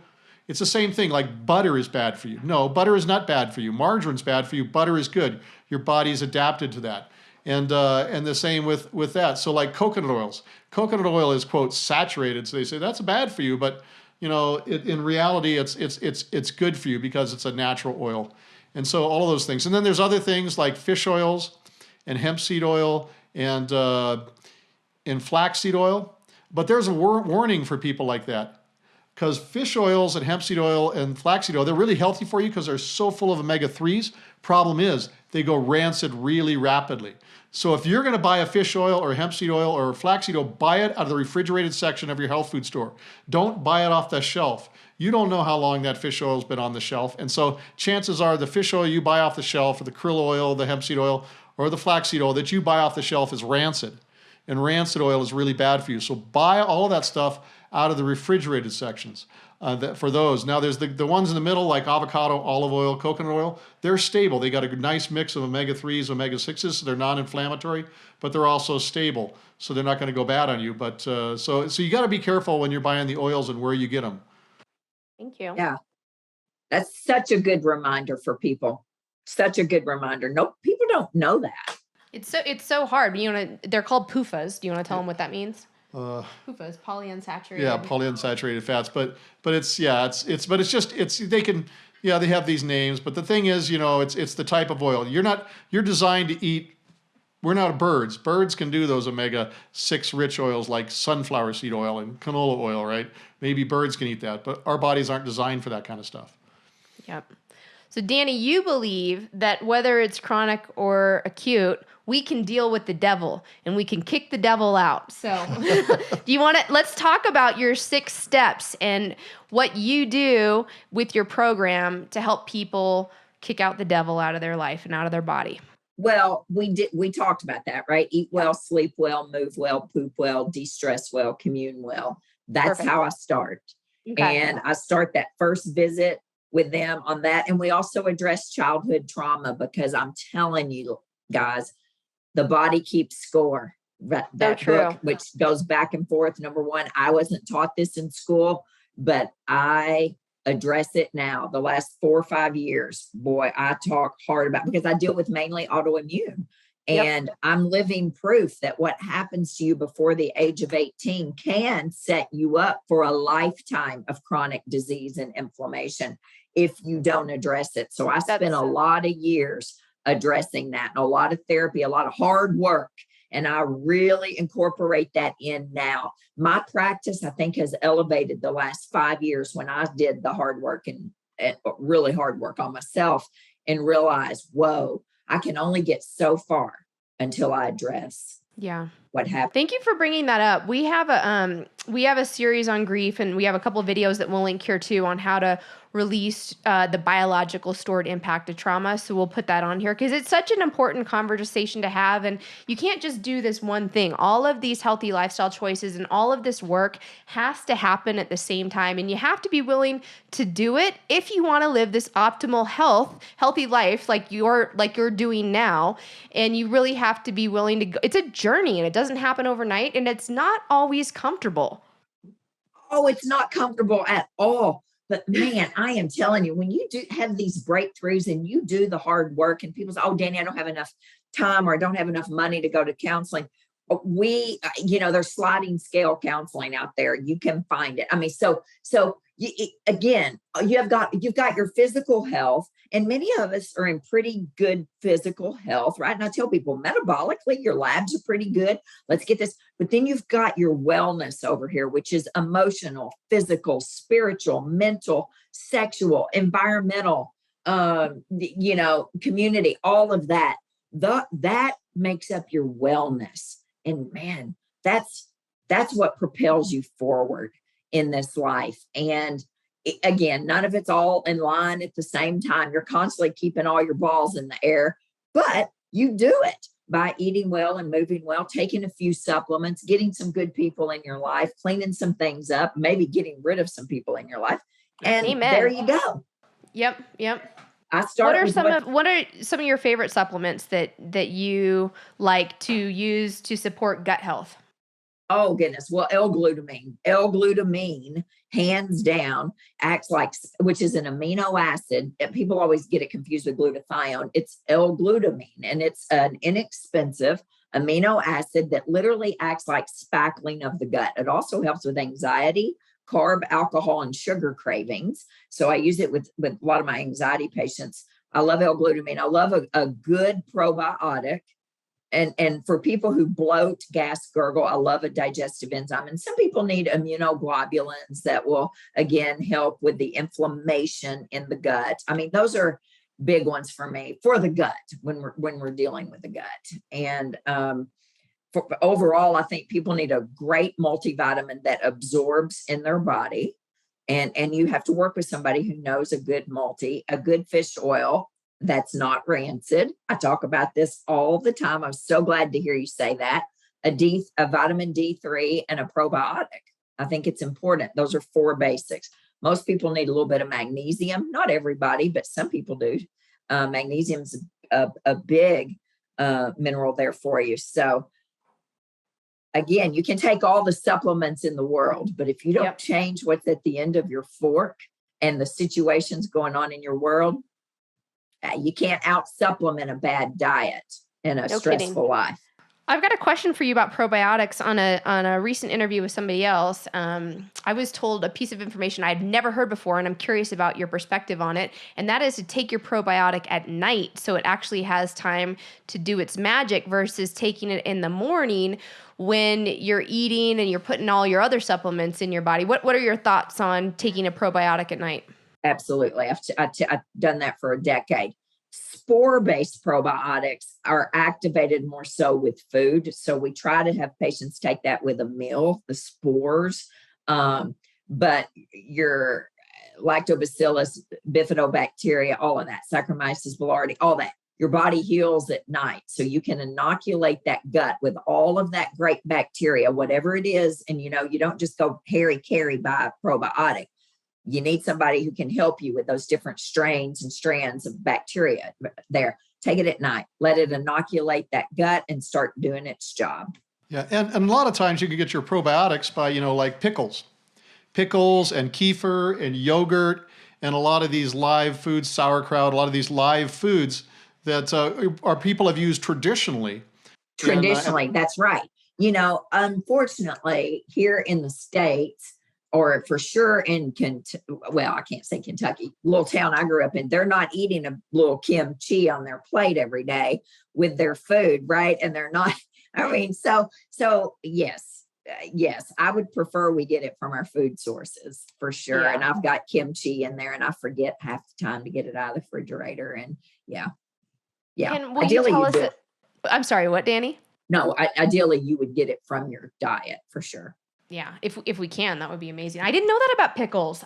It's the same thing, like butter is bad for you. No, butter is not bad for you. Margarine's bad for you. Butter is good. Your body's adapted to that. And the same with that. So like coconut oils. Coconut oil is, quote, saturated. So they say that's bad for you, but in reality, it's good for you because it's a natural oil. And so all of those things. And then there's other things like fish oils and hemp seed oil and flaxseed oil. But there's a warning for people like that. Because fish oils and hemp seed oil and flaxseed oil, they're really healthy for you because they're so full of omega-3s. Problem is, they go rancid really rapidly. So if you're going to buy a fish oil or hemp seed oil or flaxseed oil, buy it out of the refrigerated section of your health food store. Don't buy it off the shelf. You don't know how long that fish oil's been on the shelf. And so chances are the fish oil you buy off the shelf, or the krill oil, the hemp seed oil, or the flaxseed oil that you buy off the shelf is rancid. And rancid oil is really bad for you. So buy all of that stuff out of the refrigerated sections for those. Now there's the ones in the middle, like avocado, olive oil, coconut oil. They're stable. They got a nice mix of omega-3s, omega-6s. So they're non-inflammatory, but they're also stable. So they're not going to go bad on you. But so you got to be careful when you're buying the oils and where you get them. Thank you. Yeah. That's such a good reminder for people. Such a good reminder. No, people don't know that. It's so hard. They're called PUFAs. Do you want to tell them what that means? PUFAs, polyunsaturated. Yeah, polyunsaturated fats. But they have these names. But the thing is, it's the type of oil. You're designed to eat. We're not birds. Birds can do those omega-6 rich oils like sunflower seed oil and canola oil, right? Maybe birds can eat that, but our bodies aren't designed for that kind of stuff. Yep. So Dani, you believe that whether it's chronic or acute, we can deal with the devil and we can kick the devil out. So let's talk about your 6 steps and what you do with your program to help people kick out the devil out of their life and out of their body. Well, we talked about that, right? Eat well, sleep well, move well, poop well, de-stress well, commune well. That's Perfect. how I start. Okay. And I start that first visit with them on that. And we also address childhood trauma because I'm telling you guys, the body keeps score. That book, which goes back and forth. Number one, I wasn't taught this in school, but I address it now. The last 4 or 5 years, boy, I talk hard about, because I deal with mainly autoimmune. And I'm living proof that what happens to you before the age of 18 can set you up for a lifetime of chronic disease and inflammation if you don't address it. So I spent a lot of years addressing that, and a lot of therapy, a lot of hard work. And I really incorporate that in now. My practice, I think, has elevated the last 5 years when I did the hard work and really hard work on myself and realized, whoa, I can only get so far until I address what happened. Thank you for bringing that up. We have a series on grief, and we have a couple of videos that we'll link here too on how to release the biological stored impact of trauma. So we'll put that on here because it's such an important conversation to have. And you can't just do this one thing. All of these healthy lifestyle choices and all of this work has to happen at the same time. And you have to be willing to do it if you want to live this optimal healthy life like you're doing now. And you really have to be willing to go. It's a journey and it doesn't happen overnight, and it's not always comfortable. Oh, it's not comfortable at all. But man, I am telling you, when you do have these breakthroughs and you do the hard work and people say, oh, Dani, I don't have enough time or I don't have enough money to go to counseling. There's sliding scale counseling out there. You can find it. I mean, you've got your physical health, and many of us are in pretty good physical health, right? And I tell people metabolically, your labs are pretty good. Let's get this. But then you've got your wellness over here, which is emotional, physical, spiritual, mental, sexual, environmental, community, all of that. That makes up your wellness. And man, that's what propels you forward in this life. And again, none of it's all in line at the same time. You're constantly keeping all your balls in the air, but you do it by eating well and moving well, taking a few supplements, getting some good people in your life, cleaning some things up, maybe getting rid of some people in your life. And Amen. There you go. Yep. What are some of your favorite supplements that you like to use to support gut health? Oh goodness. Well, L-glutamine, hands down, acts like, which is an amino acid. People always get it confused with glutathione. It's L-glutamine, and it's an inexpensive amino acid that literally acts like spackling of the gut. It also helps with anxiety, carb, alcohol, and sugar cravings. So I use it with a lot of my anxiety patients. I love L-glutamine. I love a good probiotic. And for people who bloat, gas, gurgle, I love a digestive enzyme. And some people need immunoglobulins that will, again, help with the inflammation in the gut. I mean, those are big ones for me for the gut when we're dealing with the gut. And overall, I think people need a great multivitamin that absorbs in their body. And you have to work with somebody who knows a good fish oil that's not rancid. I talk about this all the time. I'm so glad to hear you say that. A vitamin D3 and a probiotic. I think it's important. Those are 4 basics. Most people need a little bit of magnesium. Not everybody, but some people do. Magnesium's a big mineral there for you. So again, you can take all the supplements in the world, but if you don't change what's at the end of your fork and the situations going on in your world, you can't out supplement a bad diet in a stressful life. I've got a question for you about probiotics. On a recent interview with somebody else, I was told a piece of information I'd never heard before, and I'm curious about your perspective on it. And that is to take your probiotic at night, so it actually has time to do its magic, versus taking it in the morning when you're eating and you're putting all your other supplements in your body. What are your thoughts on taking a probiotic at night? Absolutely. I've done that for a decade. Spore-based probiotics are activated more so with food. So we try to have patients take that with a meal, the spores. But your lactobacillus, bifidobacteria, all of that, Saccharomyces boulardii, all that, your body heals at night. So you can inoculate that gut with all of that great bacteria, whatever it is. And, you don't just go carry by a probiotic. You need somebody who can help you with those different strains and strands of bacteria there. Take it at night, let it inoculate that gut and start doing its job. Yeah, and a lot of times you can get your probiotics by, like pickles and kefir and yogurt and a lot of these live foods, sauerkraut, a lot of these live foods that our people have used traditionally. That's right. Unfortunately, here in the States, or for sure in I can't say Kentucky, little town I grew up in, they're not eating a little kimchi on their plate every day with their food, right? And they're not, so yes, I would prefer we get it from our food sources for sure. Yeah. And I've got kimchi in there and I forget half the time to get it out of the refrigerator. And yeah. And will you tell us I'm sorry, what, Dani? No, ideally you would get it from your diet for sure. Yeah, if we can, that would be amazing. I didn't know that about pickles.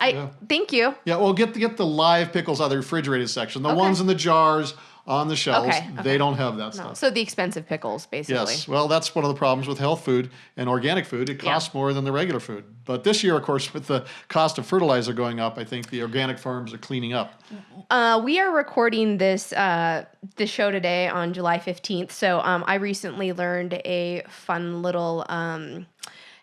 Thank you. Yeah, well, get the live pickles out of the refrigerated section. The ones in the jars on the shelves, they don't have that stuff. So the expensive pickles, basically. Yes, well, that's one of the problems with health food and organic food. It costs more than the regular food. But this year, of course, with the cost of fertilizer going up, I think the organic farms are cleaning up. We are recording this show today on July 15th. So I recently learned a fun little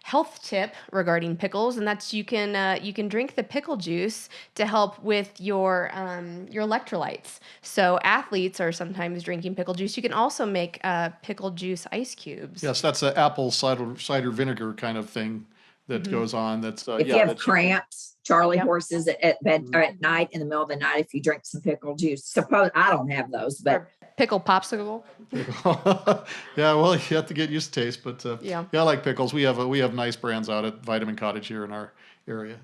health tip regarding pickles, and that's you can drink the pickle juice to help with your electrolytes. So athletes are sometimes drinking pickle juice. You can also make pickle juice ice cubes. Yes, that's an apple cider vinegar kind of thing that goes on. That's if you have cramps, Charlie horses at bed or at night in the middle of the night, if you drink some pickle juice. Suppose I don't have those, but. Or pickle popsicle. Yeah, well, you have to get used to taste, but I like pickles. We have nice brands out at Vitamin Cottage here in our area.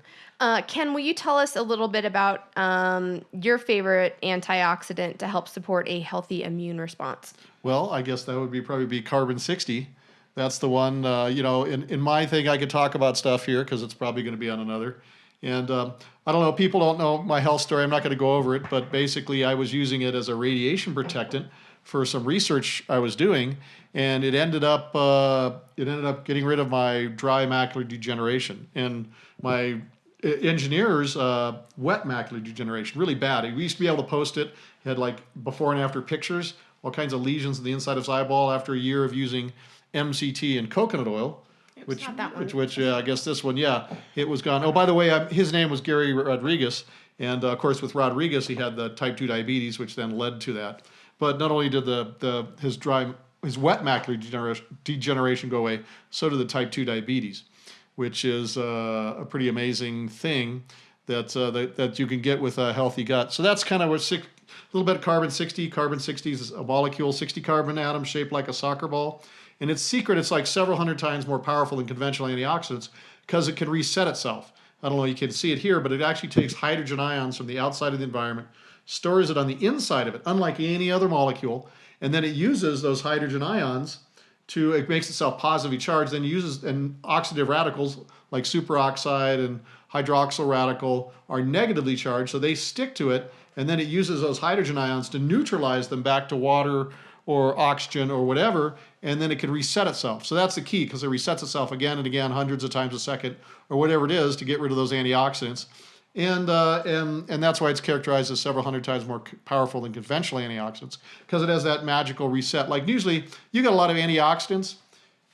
Ken, will you tell us a little bit about your favorite antioxidant to help support a healthy immune response? Well, I guess that would probably be carbon 60. That's the one. In my thing, I could talk about stuff here because it's probably going to be on another. And I don't know, people don't know my health story. I'm not going to go over it, but basically I was using it as a radiation protectant for some research I was doing, and it ended up getting rid of my dry macular degeneration and my engineer's wet macular degeneration, really bad. We used to be able to post it. It had like before and after pictures, all kinds of lesions in the inside of his eyeball after a year of using MCT and coconut oil. It's not that one. Which I guess this one, yeah, it was gone. Oh, by the way, his name was Gary Rodriguez, and of course with Rodriguez he had the type 2 diabetes, which then led to that. But not only did his wet macular degeneration go away, so did the type 2 diabetes, which is a pretty amazing thing that you can get with a healthy gut. So that's kind of what a little bit of carbon 60. Carbon 60 is a molecule, 60 carbon atoms shaped like a soccer ball. And its secret, it's like several hundred times more powerful than conventional antioxidants because it can reset itself. I don't know if you can see it here, but it actually takes hydrogen ions from the outside of the environment, stores it on the inside of it, unlike any other molecule, and then it uses those hydrogen ions it makes itself positively charged, then uses, and oxidative radicals like superoxide and hydroxyl radical are negatively charged, so they stick to it, and then it uses those hydrogen ions to neutralize them back to water or oxygen or whatever, and then it can reset itself. So that's the key, because it resets itself again and again, hundreds of times a second, or whatever it is, to get rid of those antioxidants. And that's why it's characterized as several hundred times more powerful than conventional antioxidants, because it has that magical reset. Like usually, you got a lot of antioxidants,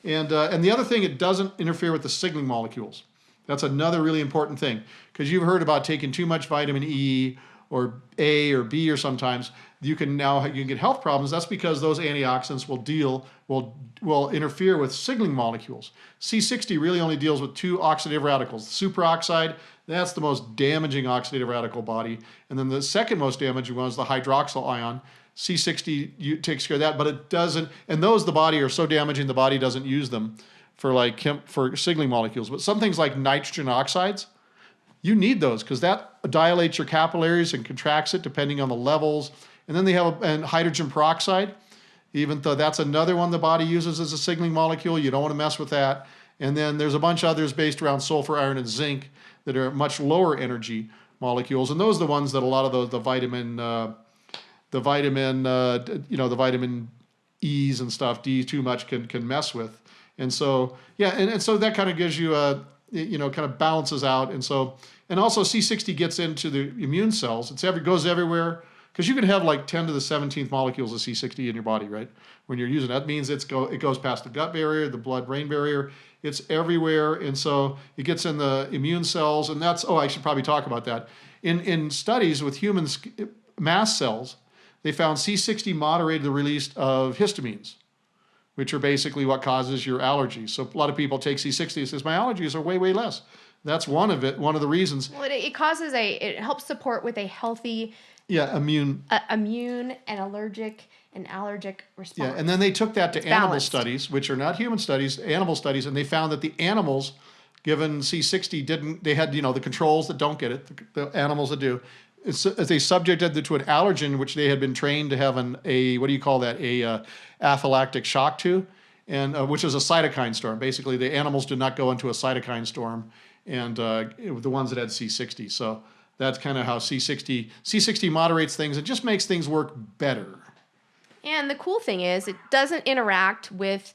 and the other thing, it doesn't interfere with the signaling molecules. That's another really important thing, because you've heard about taking too much vitamin E or A or B, or sometimes you can get health problems. That's because those antioxidants will interfere with signaling molecules. C60 really only deals with two oxidative radicals. Superoxide, that's the most damaging oxidative radical body. And then the second most damaging one is the hydroxyl ion. C60 takes care of that, but it doesn't, and those the body are so damaging the body doesn't use them for signaling molecules. But some things like nitrogen oxides, you need those because that dilates your capillaries and contracts it depending on the levels. And then they have and hydrogen peroxide, even though that's another one the body uses as a signaling molecule. You don't want to mess with that. And then there's a bunch of others based around sulfur, iron, and zinc that are much lower energy molecules. And those are the ones that a lot of the vitamin E's and stuff, D too much can mess with. And so, yeah, and so that kind of gives you kind of balances out. And also C60 gets into the immune cells. Goes everywhere, because you can have like 10 to the 17th molecules of C60 in your body, right? When you're using it, that means it goes past the gut barrier, the blood-brain barrier. It's everywhere, and so it gets in the immune cells. And I should probably talk about that. In studies with human mast cells, they found C60 moderated the release of histamines, which are basically what causes your allergies. So a lot of people take C60 and says, my allergies are way, way less. That's one of the reasons. Well, it helps support with a healthy immune and allergic response. Yeah, and then they took that to animal studies, which are not human studies, animal studies, and they found that the animals given C60 they had the controls that don't get it, the animals that do. They subjected it to an allergen, which they had been trained to have a anaphylactic shock to, and which is a cytokine storm. Basically, the animals did not go into a cytokine storm, and the ones that had C60. So that's kind of how C60 moderates things. It just makes things work better. And the cool thing is it doesn't interact with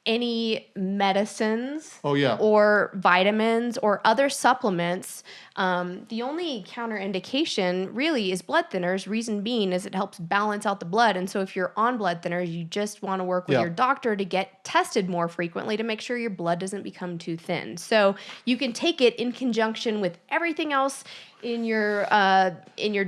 any medicines or vitamins or other supplements. The only counterindication really is blood thinners. Reason being is it helps balance out the blood. And so if you're on blood thinners, you just want to work with your doctor to get tested more frequently to make sure your blood doesn't become too thin. So you can take it in conjunction with everything else in your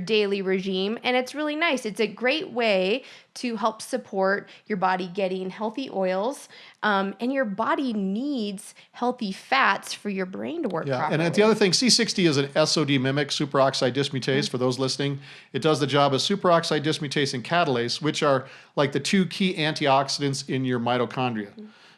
daily regime, and it's really nice. It's a great way to help support your body getting healthy oils, and your body needs healthy fats for your brain to work properly. And the other thing, C60 is an SOD mimic, superoxide dismutase. For those listening, it does the job of superoxide dismutase and catalase, which are like the two key antioxidants in your mitochondria.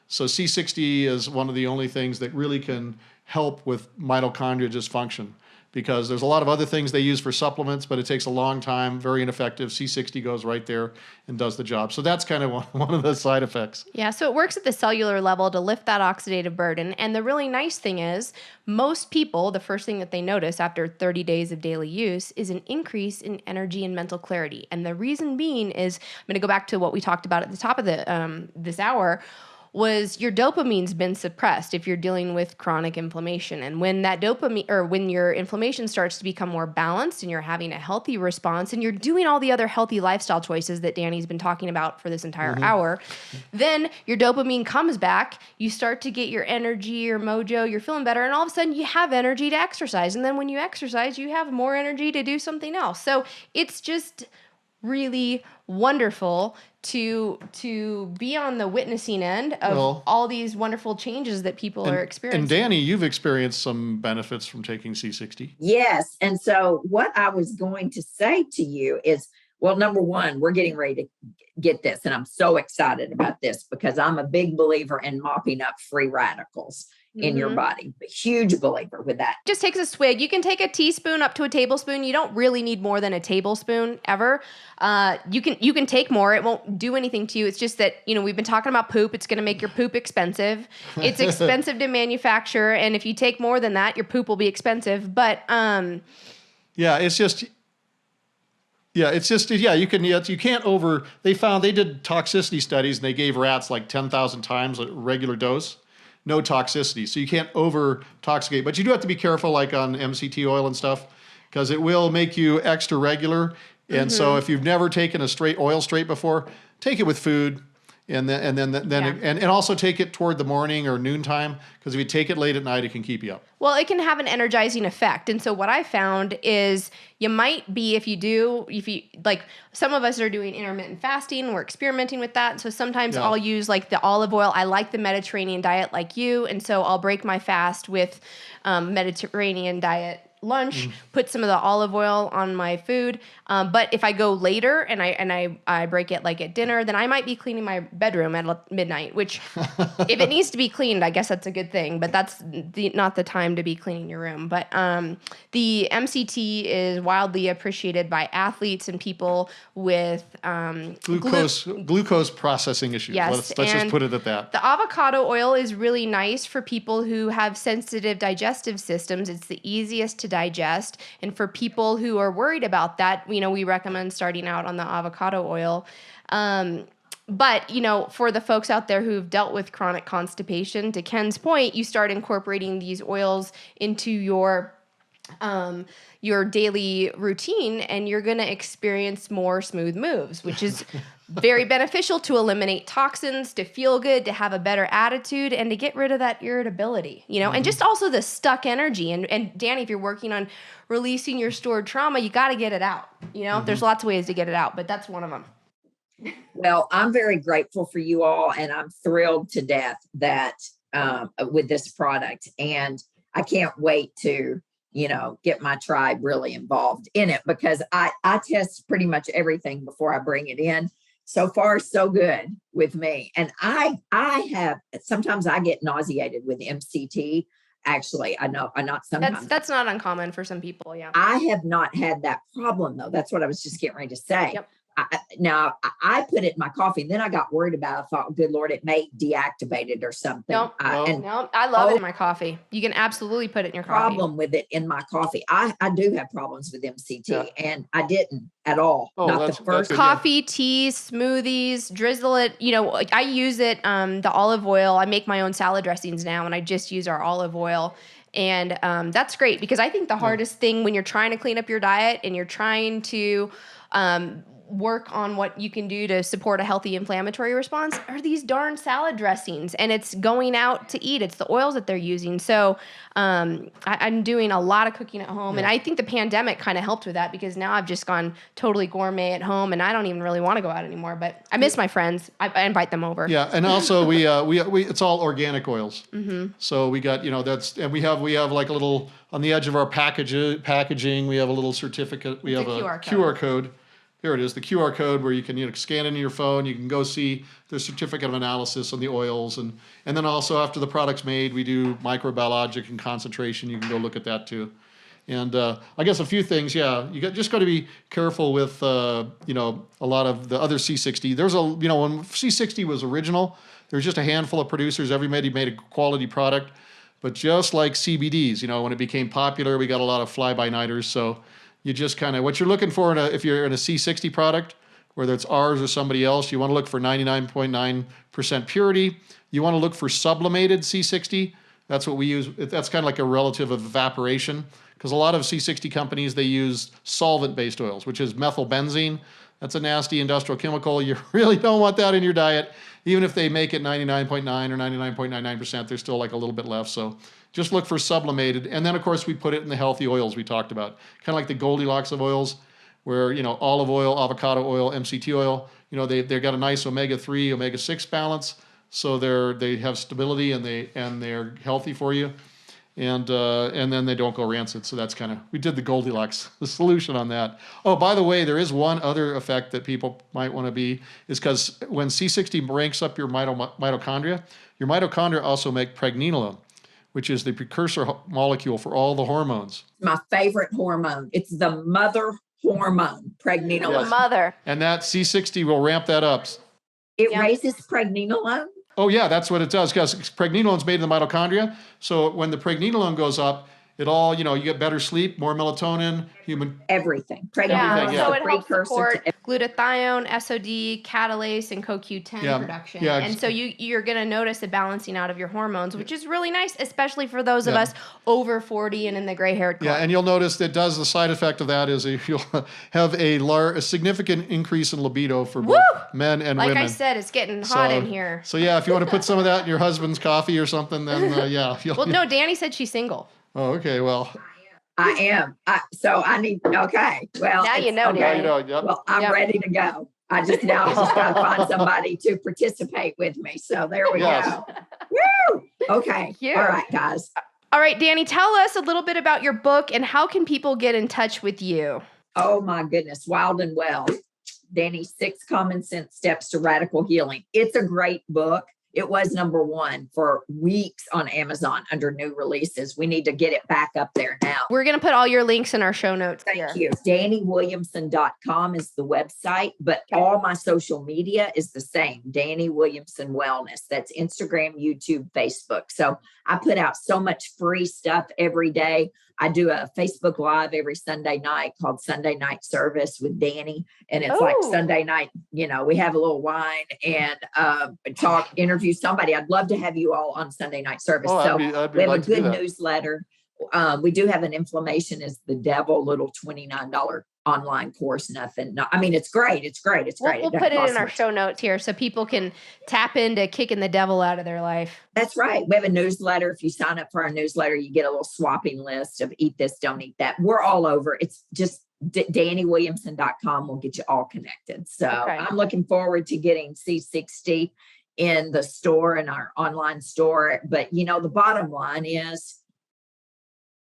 So C60 is one of the only things that really can help with mitochondria dysfunction, because there's a lot of other things they use for supplements, but it takes a long time, very ineffective. C60 goes right there and does the job. So that's kind of one of the side effects. Yeah, so it works at the cellular level to lift that oxidative burden. And the really nice thing is, most people, the first thing that they notice after 30 days of daily use is an increase in energy and mental clarity. And the reason being is, I'm going to go back to what we talked about at the top of this hour. was your dopamine's been suppressed if you're dealing with chronic inflammation. And when that dopamine, or when your inflammation starts to become more balanced and you're having a healthy response and you're doing all the other healthy lifestyle choices that Dani's been talking about for this entire hour, then your dopamine comes back, you start to get your energy, your mojo, you're feeling better, and all of a sudden you have energy to exercise. And then when you exercise, you have more energy to do something else. So it's just really wonderful to be on the witnessing end of all these wonderful changes that people are experiencing. And Dani, you've experienced some benefits from taking C60. Yes. And so what I was going to say to you is, well, number one, we're getting ready to get this. And I'm so excited about this because I'm a big believer in mopping up free radicals in your body. A huge believer with that. Just takes a swig. You can take a teaspoon up to a tablespoon. You don't really need more than a tablespoon ever. You can take more. It won't do anything to you. It's just that, we've been talking about poop. It's going to make your poop expensive. It's expensive to manufacture. And if you take more than that, your poop will be expensive. But, you can't they did toxicity studies and they gave rats like 10,000 times a regular dose. No toxicity. So you can't over toxicate, but you do have to be careful like on MCT oil and stuff, because it will make you extra regular. And so if you've never taken a straight oil straight before, take it with food. And then also take it toward the morning or noontime, because if you take it late at night, it can keep you up. Well, it can have an energizing effect. And so what I found is you might be, if you like, some of us are doing intermittent fasting, we're experimenting with that. So sometimes I'll use like the olive oil. I like the Mediterranean diet like you. And so I'll break my fast with Mediterranean diet lunch, put some of the olive oil on my food. But if I go later and I break it like at dinner, then I might be cleaning my bedroom at midnight, which if it needs to be cleaned, I guess that's a good thing, but that's not the time to be cleaning your room. But the MCT is wildly appreciated by athletes and people with glucose processing issues. Yes, let's just put it at that. The avocado oil is really nice for people who have sensitive digestive systems. It's the easiest to digest. And for people who are worried about that, we recommend starting out on the avocado oil. But, for the folks out there who've dealt with chronic constipation, to Ken's point, you start incorporating these oils into your daily routine, and you're going to experience more smooth moves, which is very beneficial to eliminate toxins, to feel good, to have a better attitude, and to get rid of that irritability, and just also the stuck energy. And Dani, if you're working on releasing your stored trauma, you got to get it out. There's lots of ways to get it out, but that's one of them. Well, I'm very grateful for you all, and I'm thrilled to death that with this product, and I can't wait to get my tribe really involved in it, because I test pretty much everything before I bring it in. So far, so good with me. And I have, sometimes I get nauseated with MCT. Actually, I not sometimes. That's not uncommon for some people. Yeah. I have not had that problem though. That's what I was just getting ready to say. Yep. I put it in my coffee, and then I got worried about it. I thought, good Lord, it may deactivate it or something. No, I love it in my coffee. You can absolutely put it in your coffee. Problem with it in my coffee. I do have problems with MCT, and I didn't at all. Not the first. Coffee, teas, smoothies, drizzle it. I use it, the olive oil. I make my own salad dressings now, and I just use our olive oil. And that's great, because I think the hardest thing when you're trying to clean up your diet and you're trying to work on what you can do to support a healthy inflammatory response are these darn salad dressings, and it's going out to eat. It's the oils that they're using. So I'm doing a lot of cooking at home, and I think the pandemic kind of helped with that, because now I've just gone totally gourmet at home, and I don't even really want to go out anymore, but I miss my friends. I invite them over. Yeah. And also we it's all organic oils. So we got, and we have like a little, on the edge of our packaging, we have a little certificate. We have a QR code. Here it is, the QR code where you can scan into your phone. You can go see the certificate of analysis on the oils, and then also after the product's made, we do microbiologic and concentration. You can go look at that too. And I guess a few things, just got to be careful with a lot of the other C60. There's when C60 was original, there was just a handful of producers. Everybody made a quality product, but just like CBDs, when it became popular, we got a lot of fly-by-nighters. So you just kind of, what you're looking for if you're in a C60 product, whether it's ours or somebody else, you want to look for 99.9% purity. You want to look for sublimated C60. That's what we use. That's kind of like a relative of evaporation, because a lot of C60 companies, they use solvent-based oils, which is methylbenzene. That's a nasty industrial chemical. You really don't want that in your diet. Even if they make it 99.9 or 99.99%, there's still like a little bit left. So just look for sublimated. And then, of course, we put it in the healthy oils we talked about, kind of like the Goldilocks of oils, where, olive oil, avocado oil, MCT oil, they've got a nice omega-3, omega-6 balance. So they have stability and they're healthy for you. And then they don't go rancid. So that's kind of, we did the Goldilocks, the solution on that. Oh, by the way, there is one other effect that people might want to be, is because when C60 ranks up your mitochondria also make pregnenolone, which is the precursor molecule for all the hormones. My favorite hormone. It's the mother hormone, pregnenolone. Yes. Mother. And that C60 will ramp that up. It raises pregnenolone? Oh, yeah, that's what it does, because pregnenolone is made in the mitochondria. So when the pregnenolone goes up, it all, you get better sleep, more melatonin, everything. Pregnenolone, yeah. So it helps support glutathione, SOD, catalase, and CoQ10 production. Yeah. And so you're going to notice a balancing out of your hormones, which is really nice, especially for those of us over 40 and in the gray-haired club. Yeah, and you'll notice that the side effect of that is you'll have a significant increase in libido for both men and women. Like I said, it's getting hot in here. So yeah, if you want to put some of that in your husband's coffee or something, then yeah. Well, no, Dani said she's single. Oh, okay. Well, I am. So I need. Okay. Well, now you know. Okay. Now you know. Yep. Well, I'm ready to go. I just got to find somebody to participate with me. So there we go. Woo! Okay. All right, guys. All right, Dani, tell us a little bit about your book and how can people get in touch with you? Oh my goodness, Wild and Well. Dani's 6 Common Sense Steps to Radical Healing. It's a great book. It was #1 for weeks on Amazon under new releases. We need to get it back up there now. We're going to put all your links in our show notes. Thank you. DaniWilliamson.com is the website, but all my social media is the same. Dani Williamson Wellness. That's Instagram, YouTube, Facebook. So I put out so much free stuff every day. I do a Facebook Live every Sunday night called Sunday Night Service with Dani. And it's like Sunday night, we have a little wine and interview somebody. I'd love to have you all on Sunday Night Service. So we have a good newsletter. We do have an Inflammation is the Devil little $29 online course. It's great. It's great. It's great. We'll put it in our show notes here so people can tap into kicking the devil out of their life. That's right. We have a newsletter. If you sign up for our newsletter, you get a little swapping list of eat this, don't eat that. We're all over. It's just DaniWilliamson.com will get you all connected. So I'm looking forward to getting C60 in the store, in our online store. But, the bottom line is,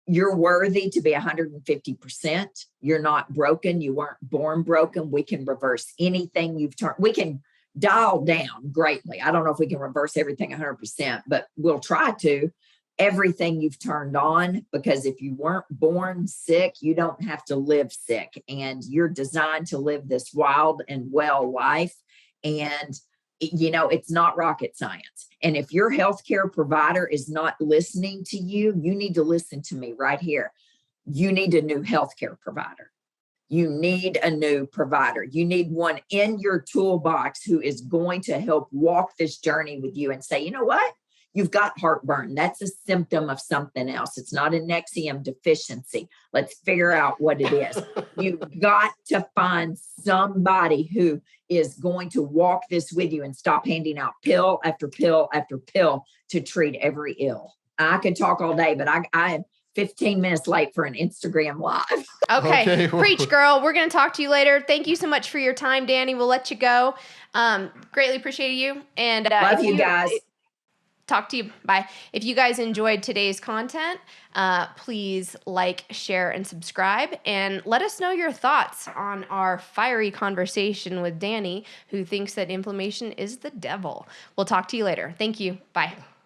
you're worthy to be 150%. You're not broken. You weren't born broken. We can reverse anything you've turned. We can dial down greatly. I don't know if we can reverse everything 100%, but we'll try to. Everything you've turned on, because if you weren't born sick, you don't have to live sick. And you're designed to live this wild and well life. And it's not rocket science. And if your healthcare provider is not listening to you, you need to listen to me right here. You need a new healthcare provider. You need a new provider. You need one in your toolbox who is going to help walk this journey with you and say, you know what? You've got heartburn. That's a symptom of something else. It's not a Nexium deficiency. Let's figure out what it is. You've got to find somebody who is going to walk this with you and stop handing out pill after pill after pill to treat every ill. I could talk all day, but I am 15 minutes late for an Instagram Live. Okay. Preach, girl. We're going to talk to you later. Thank you so much for your time, Dani. We'll let you go. Greatly appreciate you. And love you guys. Talk to you. Bye. If you guys enjoyed today's content, please like, share, and subscribe. And let us know your thoughts on our fiery conversation with Dani, who thinks that inflammation is the devil. We'll talk to you later. Thank you. Bye.